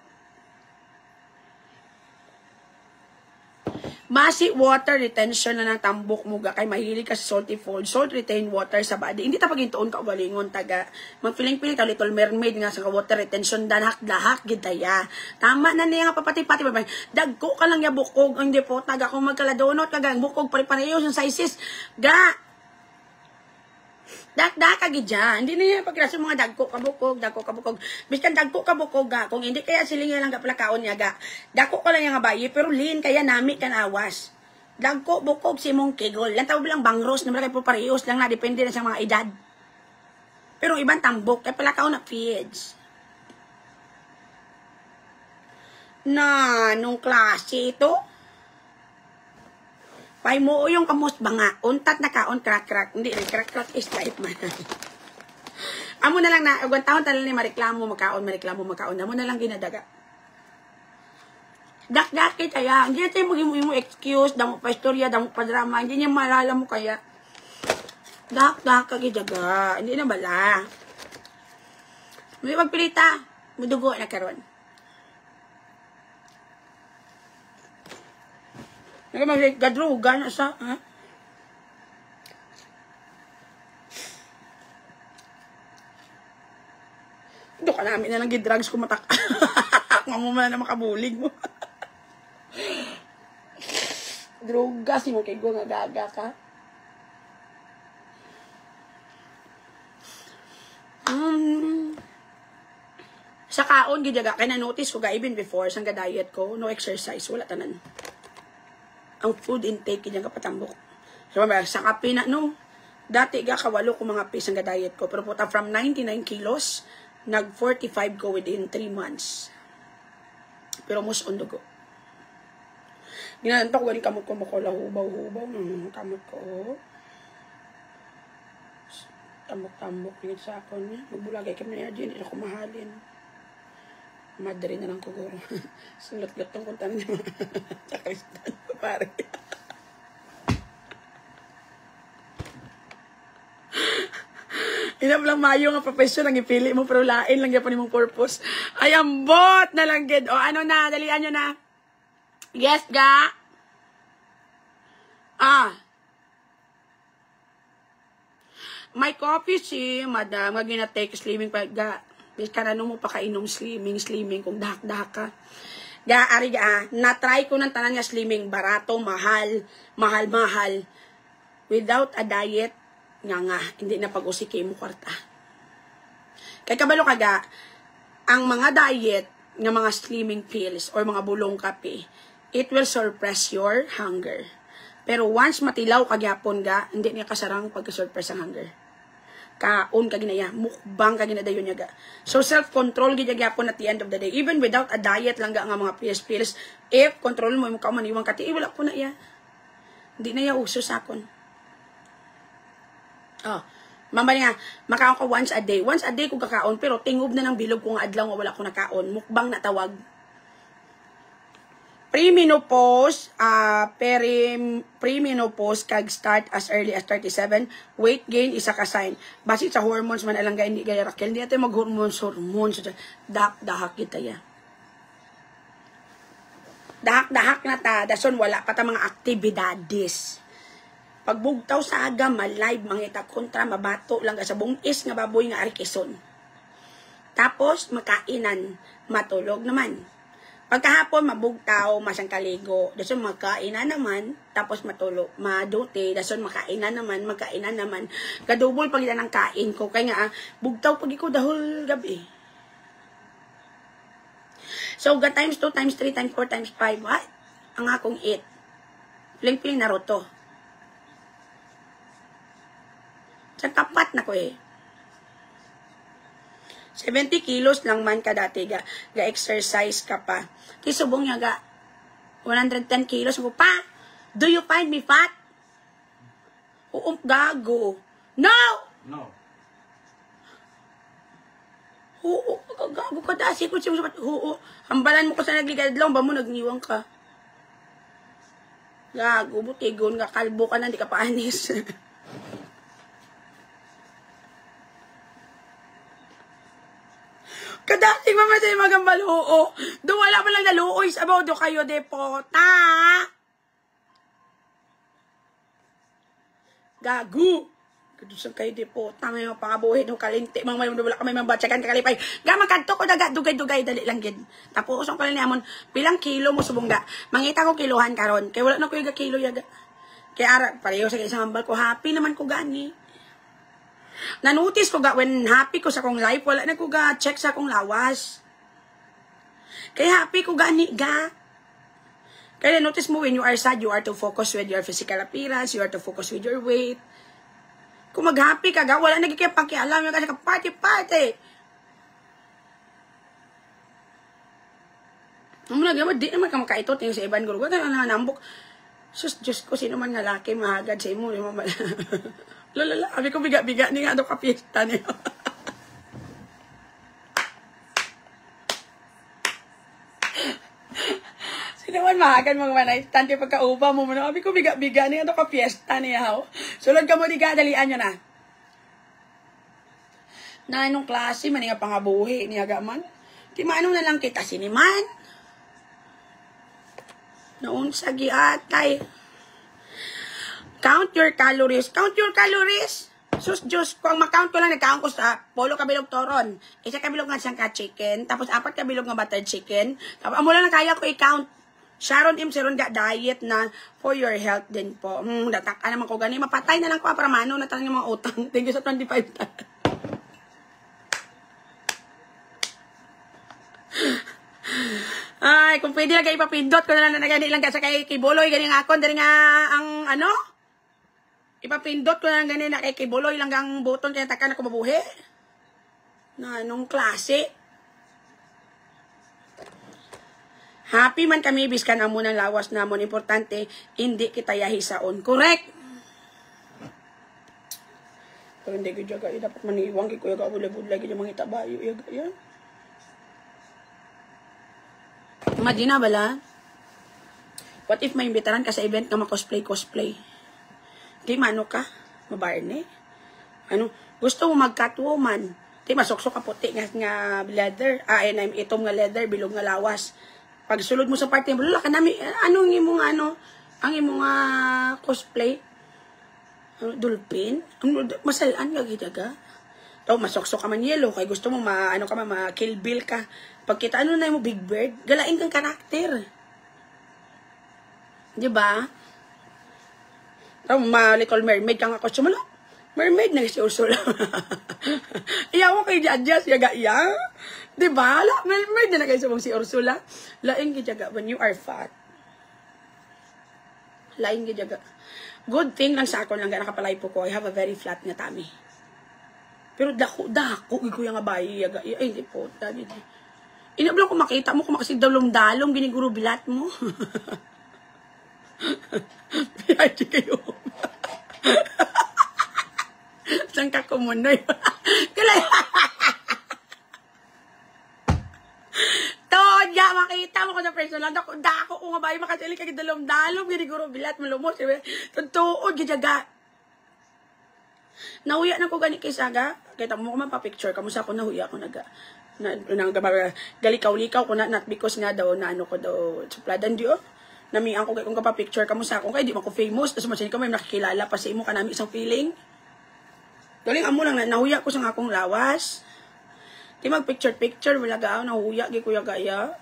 Basi water retention na ng tambok mo ga kay mahilig ka sa salty food. Salt retain water sa body. Hindi ta paghintuon ka ugalingon taga. Magpiling-piling ta Little Mermaid nga sa water retention dahak-dahak gidaya. Tama na niya nga papati-pati ba. Dagko ka lang ya bukog ang di po taga kung magkaladonot kagang bukog pare-pareho yung sizes. Ga. Dak-dak ka gidya. Hindi niya pagkira sa mga dagko kabukog, dagko kabukog. Biskan dagko kabukog ga. Kung hindi kaya silinga lang gaplakaon niya ga. Dagko ka lang yung bayi pero lean kaya nami kan awas. Dagko bukog si mong kigol. Lang tawag bilang bangros na malaki po parehos lang na depende na sa mga edad. Pero ibang tambok kaya palakaon na feeds. Na nung klase ito. Pay mo yung kamos ba nga, untat na kaon, crack-crack. Hindi, crack-crack is type man. Amo na lang na, ugang taon talang ni mareklamo, makaon. Amo na lang ginadaga. Dak-dak kita ya. Hindi natin mo excuse, damo pa istorya, damo pa drama. Hindi niya malala mo kaya. Dak-dak ka gidaga. Hindi na bala. May magpilita, mudugo na karon. Gadruga na sa, ha? Ito ka namin na lang gidrugs kumatak. Mamuma na makabulig mo. Droga, si mo kay go nga gaga ka. Sa kaon, gidaga, kaya na-notice ko ga even before, sang ga-diet ko, no exercise, wala tanan. Ang food intake kanya kapatambok. So, sa kape na, no? Dati ga kawalo ko mga pis ang diet ko. Pero puta from 99 kilos, nag-45 ko within 3 months. Pero most on the go. Ginanto ko galing kamot ko makula, hubaw-hubaw. Kamot ko. Tambok-tambok rin sa akon. Magbulagay kami na dyan. Hindi ako mahalin. Madre na lang ko guro. Sulat-lat tong kuntan niya. Sa Kristan. Pare. Inap lang mayo nga profession ang ipili mo pero lain lang yan pa nimong purpose. Ay, ambot na lang gid. O ano na, dalian nyo na. Yes, ga. My coffee si madam. Nga ginatake slimming pa. Ga. Karano mo pa kainom slimming kung dahak-dahak ka. Ari na-try ko ng tanan nga slimming, barato, mahal. Without a diet, nga, hindi na pag-usiki mo kwarta. Kaya kabalo kaga, ang mga diet, nga mga slimming pills, or mga bulong kape, it will suppress your hunger. Pero once matilaw kagyapon ga, hindi niya kasarang pagka-suppress ang hunger. Kaon ka ginaya, mukbang ka ginadayon niya ga. So self-control gigyapon at the end of the day. Even without a diet lang ga nga mga pills, if control mo yung maniwang kati, wala po na iya. Hindi na iya uso sa akon. Mama nga, makaon ko once a day. Once a day ko kakaon, pero tingob na ng bilog ko nga adlaw nga wala ko nakaon. Mukbang na tawag. Premenopause, premenopause kag start as early as 37. Weight gain isa ka sign. Basi sa hormones man alang hindi gaya Raquel. Hindi natin mag-hormones. Dahak kita ya. Dahak na ta. Dason wala pa ta mga aktibidades. Pagbugtaw sa aga, malive, mangita kontra, mabato lang sa bungis nga baboy nga arikison. Tapos, makainan, matulog naman. Pagkahapon, mabugtaw, masang kaligo. Dason magkainan naman, tapos matulog, maduti. Dason makainan naman, Kadubol pag ilan ang kain ko. Kaya nga, bugtaw pag iko dahol gabi. So, times 2, times 3, times 4, times 5, what? Ang akong eat. Piling-piling Naruto. Sa kapat na ko eh. 70 kilos lang man ka dati ga exercise ka pa. Kisubong niya ga 110 kilos mo pa. Do you find me fat? Oo, gago. No! No. Oo, gago ka dasi ko siya. Oo, hambalan mo ko sa nagligad lang ba mo nagniwang ka. Gago, butigon nga kalbo ka na, hindi ka paanis. Kadating mamatay magambal, oo. Doon wala pa lang naluoy sa about do kayo, depota. Gago. Kadusan kayo, depota. May mga pangabuhin, no, kalinti. Mga may wala ka may mabatsakan, kakalipay. Gamang kanto ko, daga, dugay-dugay, dali lang yun. Tapos, ang pala niya, bilang kilo mo subong ga. Mangita ko kilohan karon. Kaya wala na ko yung kilo yaga. Kaya ara, pareho sa isang hambal ko, happy naman ko gani. Nanotice ko ga, when happy ko sa kong life, wala na ko ga check sa kong lawas. Kaya happy ko gani ga. Kaya notice mo, when you are sad, you are to focus with your physical appearance, you are to focus with your weight. Kung mag-happy ka ga, wala nagkikip pakialam yung kasi ka party-party. Ang mga gamad, di naman ka makaitot yung sa ibang guru. Wala na nambok. Sus, Diyos ko, sino man nga laki, mahagad sa imo. Lalala, sabi ko biga-biga ni nga daw kapista niyo. Sino man mahagad mga manay, tante pagkaupa mo muna. Sabi ko biga-biga ni nga daw kapiesta niya. Sulod ka mo di ka, dalian nyo na. Na anong klase, man nga pangabuhi niya gaman. Di maano na lang kita siniman. Noon sa giatay. Count your calories. Count your calories. Sus, Diyos, kung mag-count ko lang, nag-count ko sa polo kabilog toron. Isa kabilog nga siyang ka-chicken. Tapos 4 kabilog nga buttered chicken. Tapos amo lang na kaya ko i-count. Sharon M. Sharon ga diet na for your health din po. Dataka naman ko gani. Mapatay na lang ko para mano na talang yung mga utang. Thank you sa 25 tayo. Ay, kung pwede lang kayo ipapindot ko na lang na gani lang sa kay Kibuloy. Gani nga ako. Dali nga ang ano? Ipapindot ko na lang gani na kay Kibuloy lang ang buton kaya taka na kumabuhi. Na anong klase? Happy man kami biskan amo ng lawas namon. Importante, hindi kita yahisaon. Correct? Pero hindi ko jaga. Dapat maniwang kay kuya ka bulay-bulay. Kaya mga itabayo. Yan. Madina bala? What if may imbitaran ka sa event na ma-cosplay? Di mano ka? Mabarne? Ano? Gusto mo mag-catwoman? Di masuksok ka puti nga leather. Itom nga leather, bilog nga lawas. Pag sulod mo sa party, lula ka namin, anong imong ang imong cosplay? Dulpin? Masalaan ka gitaga? Taw masuksok ka man yelo, kay gusto mo ma-kill bill ka. Pagkita ano na mo Big Bird, galain kang karakter. Di ba? Little Mermaid kang ako. Sumala, mermaid na si Ursula. Iyaw mo kay Jadjas, yaga iya. Di ba? Mermaid na kayo si Ursula. Laing gijaga when you are fat. Laing gijaga. Good thing lang sa ako lang nakapalay po ko. I have a very flat nga tummy. Pero dako, ikuya nga bayi. Yaga iya. Ay, hindi po. Inablang ko makita mo, kung makasigdalong-dalong, giniguro bilat mo. Piyaji kayo. Saan ka kumunoy? Kalay. Tonya, makita mo ko sa personal. Dako ko nga ba, makasili ka dalom-dalom, giniguro bilat, malumos. Tuntuod, gijaga. Nahuya na ko gani kay Saga. Kita mo ko man pa-picture. Kamusta ako nahuya ko galikaw-likaw ko na, not because nga daw, na ano ko daw, supladan diyo. Namiang ko kay kung pa-picture kamusta ako kay di man ko famous. Tapos masin ko may nakikilala pa sa imo ka namin isang feeling. Galing amo lang na nahuya ko sa akong lawas. Di mag-picture, wala gaaw, nahuya, gi kuya gaya.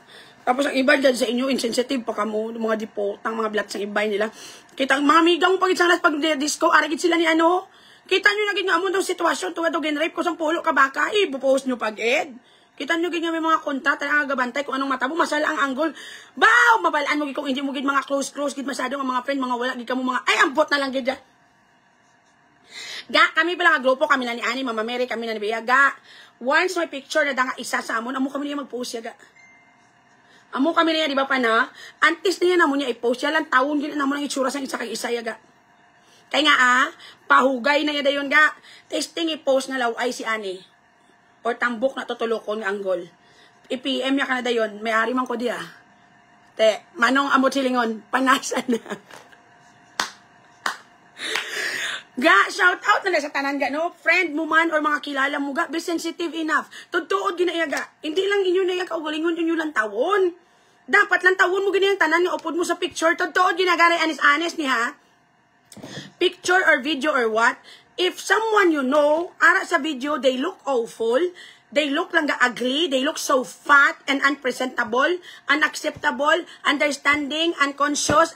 Tapos ang iba dyan sa inyo, insensitive pa kamo, mga dipotang, mga blat sa ibay nila. Kita ang mga migang pag isang pag disco, aragit sila ni ano. Kita nyo naging amon daw sitwasyon, tuwa daw ginrape ko sa pulo ka baka, ibupost nyo pag-ed. Kita nyo gina may mga konta, talagang agabantay kung anong matabo, masala ang angle. Baw! Mabalaan mo kung hindi mo gid mga close, gid masyado ang mga friend, mga wala, gid ka mo mga, ay, ambot na lang gid dyan. Ga, kami pala nga grupo, kami na ni Ani, Mama Mary, kami na ni Bea. Ga, once may picture na danga isa sa amon, amo kami niya mag-post ya, ga. Amo kami niya, di ba pa na? Antes niya namo niya i-post ya lang, taon gina namo ng itsura sa isa kay isa ya, ga. Kaya nga pahugay na niya dayon, ga. Testing i-post na law ay si Ani. Or tambok na tutulokon nga anggol. I-PM niya ka na dayon, may ari man ko diya. Te, manong amo silingon, panasan na. Ga, shout out na sa tanan ga, no? Friend mo man or mga kilala mo ga, be sensitive enough. Tutuod ginaya ga. Hindi lang inyo na yung kaugalingon inyo lang tawon. Dapat lang tawon mo ginayang tanan nga upod mo sa picture. Tutuod ginagana anis-anis ni ha. Picture or video or what? If someone you know, ara sa video, they look awful, they look lang ga ugly, they look so fat and unpresentable, unacceptable, understanding, unconscious,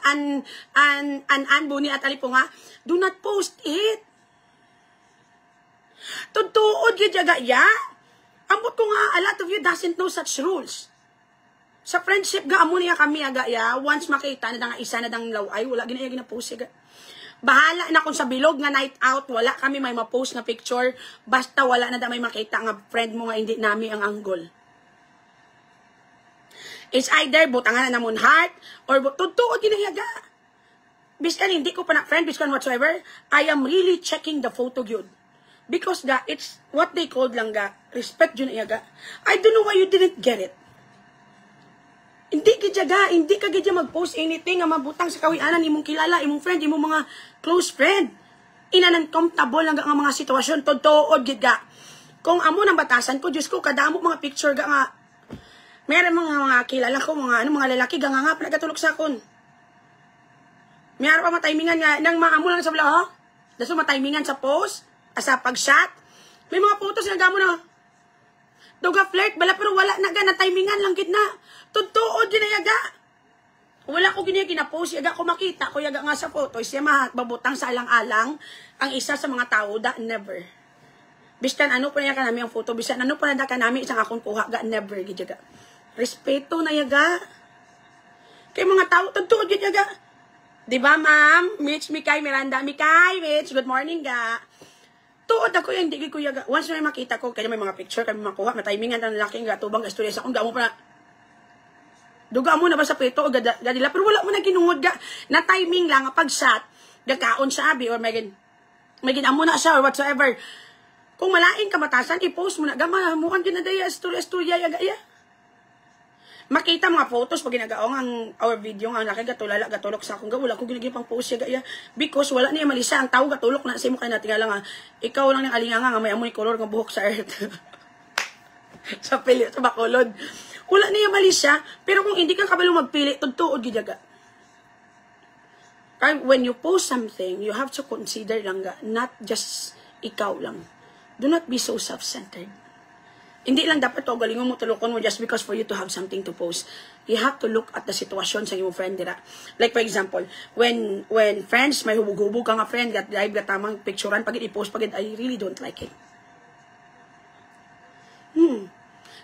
unbuni at alipunga, do not post it. Tutuod yun jaga ya. Ambot ko nga, a lot of you doesn't know such rules. Sa friendship ga, amo niya kami aga ya, once makita na nga isa na dang laway, wala ginaya ginapost ya. Bahala na kung sa bilog nga night out, wala kami may ma-post na picture, basta wala na may makita nga friend mo nga hindi nami ang angle. It's either butangan na namon heart, or tutuod ginayaga. Biskan hindi ko pa na friend, biskan whatsoever, I am really checking the photo yun. Because ga, it's what they called lang ga, respect yun iyaga. I don't know why you didn't get it. Hindi ka gadya mag-post anything nga mabutang sa kawianan, imong kilala, imong friend, imong mga close friend. Inanan-comfortable lang nga mga sitwasyon, totoo, gid ga. Kung amo nang batasan ko, Diyos ko, kadamo mga picture ga nga. Meron mga kilala ko, mga lalaki, ga nga panagatulog sa akon. Meron pa matimingan nga, nang maamo lang sa vlog, daso matimingan sa post, sa pag-shot. May mga photos na gamo na, doga flirt, bala pero wala na ga, na timingan lang gid na. Totoo din na yaga. Wala ko gina-post, yaga ko makita ko yaga nga sa photo, siya babutang sa alang-alang ang isa sa mga tao da never. Bistan ano pa na kanami ang photo, bistan ano pa na kanami isang akong kuha ga never gid yaga. Respeto na yaga. Kay mga tao totoo gid yaga. Di ba ma'am? Mitch, Mikay, Miranda, Mikay, Mitch, good morning ga. Tuod ako yan, hindi ko yaga. Once na may makita ko, kaya may mga picture, kami makuha, matimingan ng lalaki nga, tubang gastorya sa akong, gamo pa na, duga mo na ba sa peto o gadila, pero wala mo na ginungod ga, na timing lang, pag-shot, gakaon sa abi, or may ginamo na siya, or whatsoever. Kung malaing kamatasan, i-post mo na, gama, mukhang ginadaya, istorya, yaga. Makita mga photos pag ginagaong ang our video ang laki gatulala gatulok sa akong wala ko ginagipang post siya gaya because wala niya malisa ang tao gatulok na sa imo kay natingala nga ikaw lang ng alinganga nga may amoy color nga buhok sa earth sa pili sa bakulod wala niya malisa pero kung hindi ka kabalo magpili tutuod gid yaga. When you post something you have to consider lang ga, not just ikaw lang. Do not be so self-centered. Hindi lang dapat to galingon mo tulokon mo just because for you to have something to post. You have to look at the situation sa imong friend dira. Like for example, when friends may hubog-hubog ka nga friend gat live gat tamang picturean pagid i-post pagid I really don't like it.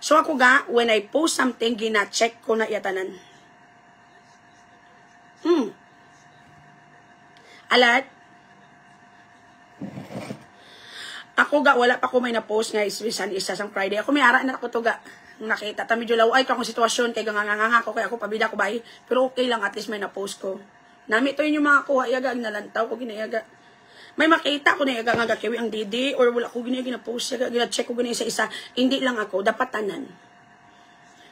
So ako ga when I post something gina-check ko na iyatanan. Alat ako ga, wala pa ko may na-post nga isa sang Friday. Ako may ara na ako to ga. Nakita, ta medyo laway ka akong sitwasyon, kay ganganganga ko, kaya ako pabida ko bahay. Pero okay lang, at least may na-post ko. Nami to yun yung mga kuha, yaga, nalantaw ko, ginayaga. May makita ko na yaga, nga gakiwi ang didi, or wala ko ginayaga na-post, yaga, gina-check ko gina isa-isa. Hindi lang ako, dapat tanan.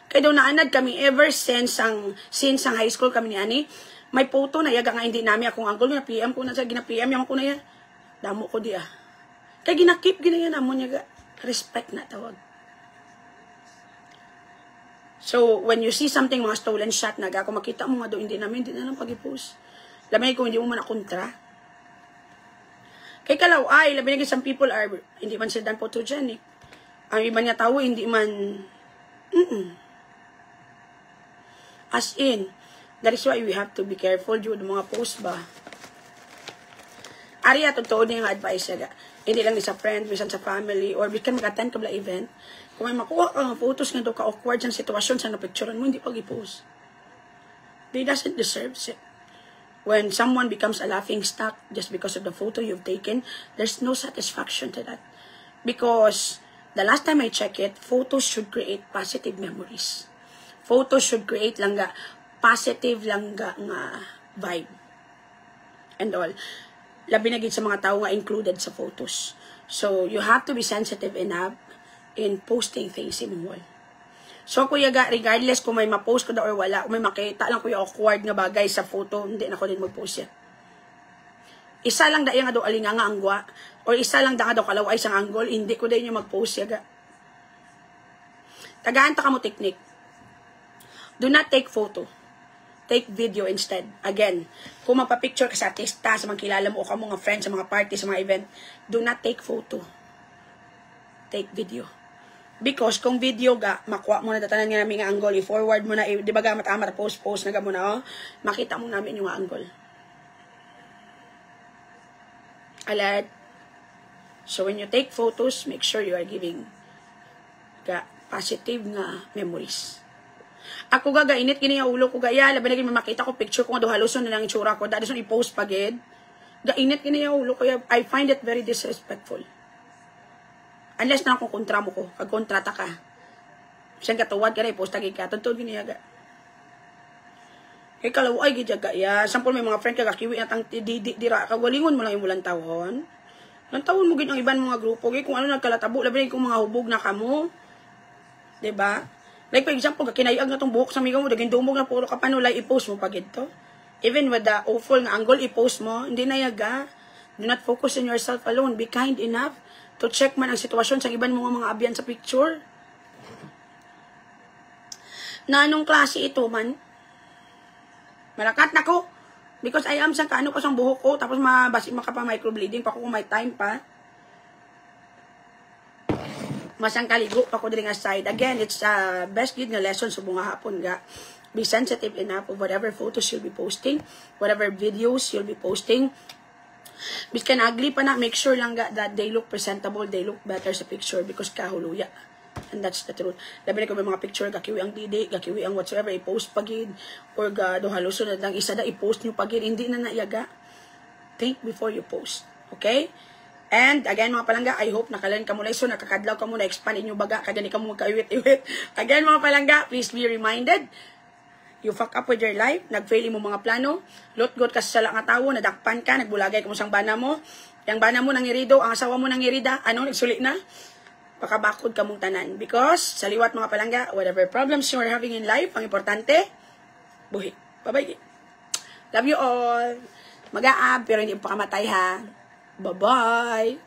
Kaya daw naanad kami, ever since ang high school kami ni Ani, may photo na yaga nga, hindi namin akong uncle, gina-PM ko na sa, gina-PM yung ko na yan. Damo ko di kaya ginakip ginayan na mo niya respect na tawag. So, when you see something mga stolen shot na kung makita mo nga doon, hindi na lang pag-i-post. Lamay kung hindi mo man nakontra. Kaya kalaw ay, labi na some people are, hindi man sila dan photogenic. Ang iba niya tao, hindi man, as in, that is why we have to be careful dito mga post ba. Ariya, totoo niya yung advice niya. Hindi lang sa friend, bisan sa family, or bisan mag-attend ka bala event. Kung may makuha ka ng photos nga ka-awkward sa sitwasyon sa napicturean mo, hindi pag-i-post. They doesn't deserve it. when someone becomes a laughing stock just because of the photo you've taken, there's no satisfaction to that. Because the last time I checked it, photos should create positive memories. Photos should create langga positive langga nga vibe and all. Labi na gid sa mga tao nga included sa photos. So you have to be sensitive enough in posting things in wall. So kuya ga, regardless kung may ma-post ko na or wala, kung may makita lang kuya awkward nga bagay sa photo, hindi na ko din mag-post yan. Isa lang daya nga daw alinga nga angwa, or isa lang da nga daw kalaway sang angle, hindi ko din yung mag-post yaga. Tagaan ta ka mo technique. Do not take photo. Take video instead. Again, kung magpa-picture ka sa artista, sa mga kilala mo, o ka mga friends, sa mga party, sa mga event, do not take photo. Take video. Because kung video ga, makuha mo na tatanan nga namin nga angle, i-forward mo na, di ba ga matamat, post na ga mo na, oh, makita mo namin yung angle. Alright? So when you take photos, make sure you are giving ga positive nga memories. Ako ga init kini nga ulo ko gaya, labi na gid makita ko picture ko nga do haluson na lang itsura ko, dadi son i-post pa gid. Ga init kini nga ulo ko, I find it very disrespectful. Unless na kung kontra mo ko, kag kontrata ka. Siyang katuwad ka na, i-post agad ka, tuntun giniyaga. Eh, kalaw, ay, gidyaga, ya. Sampol may mga friend ka, kakiwi na tang dira, kagwalingon mo lang yung mulang tawon. Lang mo gid ang iban mga grupo, kung ano nagkalatabo, labi na kung mga hubog na kamo. Diba? Like, for example, kinayag na tong buhok sa amiga mo, daging dumog na puro ka panulay, i-post mo pagid to. Even with the awful nga angle, i-post mo, hindi na yaga. Do not focus on yourself alone. Be kind enough to check man ang sitwasyon sa iban mga abyan sa picture. Na anong klase ito man? Malakat na ko. Because I am sa kaano ko sang buhok ko. Tapos makapa-microbleeding pa ko kung may time pa. Masang kaligo pa ko din nga side. Again, it's best good nga lesson sa bunga hapon ga. Be sensitive enough of whatever photos you'll be posting. Whatever videos you'll be posting. Biskan ugly pa na, make sure lang that they look presentable, they look better sa picture because kahuluya. And that's the truth. Labi na kung may mga picture, gakiwi ang didi, gakiwi ang whatsoever, i-post pagid, or do haluso na lang, isa na i-post nyo pagid, hindi na naiyaga. Think before you post. Okay? And again mga palangga, I hope nakalan ka muna iso, nakakadlaw ka muna, expand inyo baga, kagani ka mo magkaiwit-iwit. Again mga palangga, please be reminded, you fuck up with your life, nag-fail mo mga plano, lot-got ka sa nga tawo, nadakpan ka, nagbulagay ka mo sang bana mo, yung bana mo nangirido, ang asawa mo nangirida, ano, nagsuli na, pakabakod ka mong tanan. Because, sa liwat mga palangga, whatever problems you are having in life, ang importante, buhi. Bye-bye. Love you all. Mag-aab, pero hindi pa kamatay ha. Bye-bye.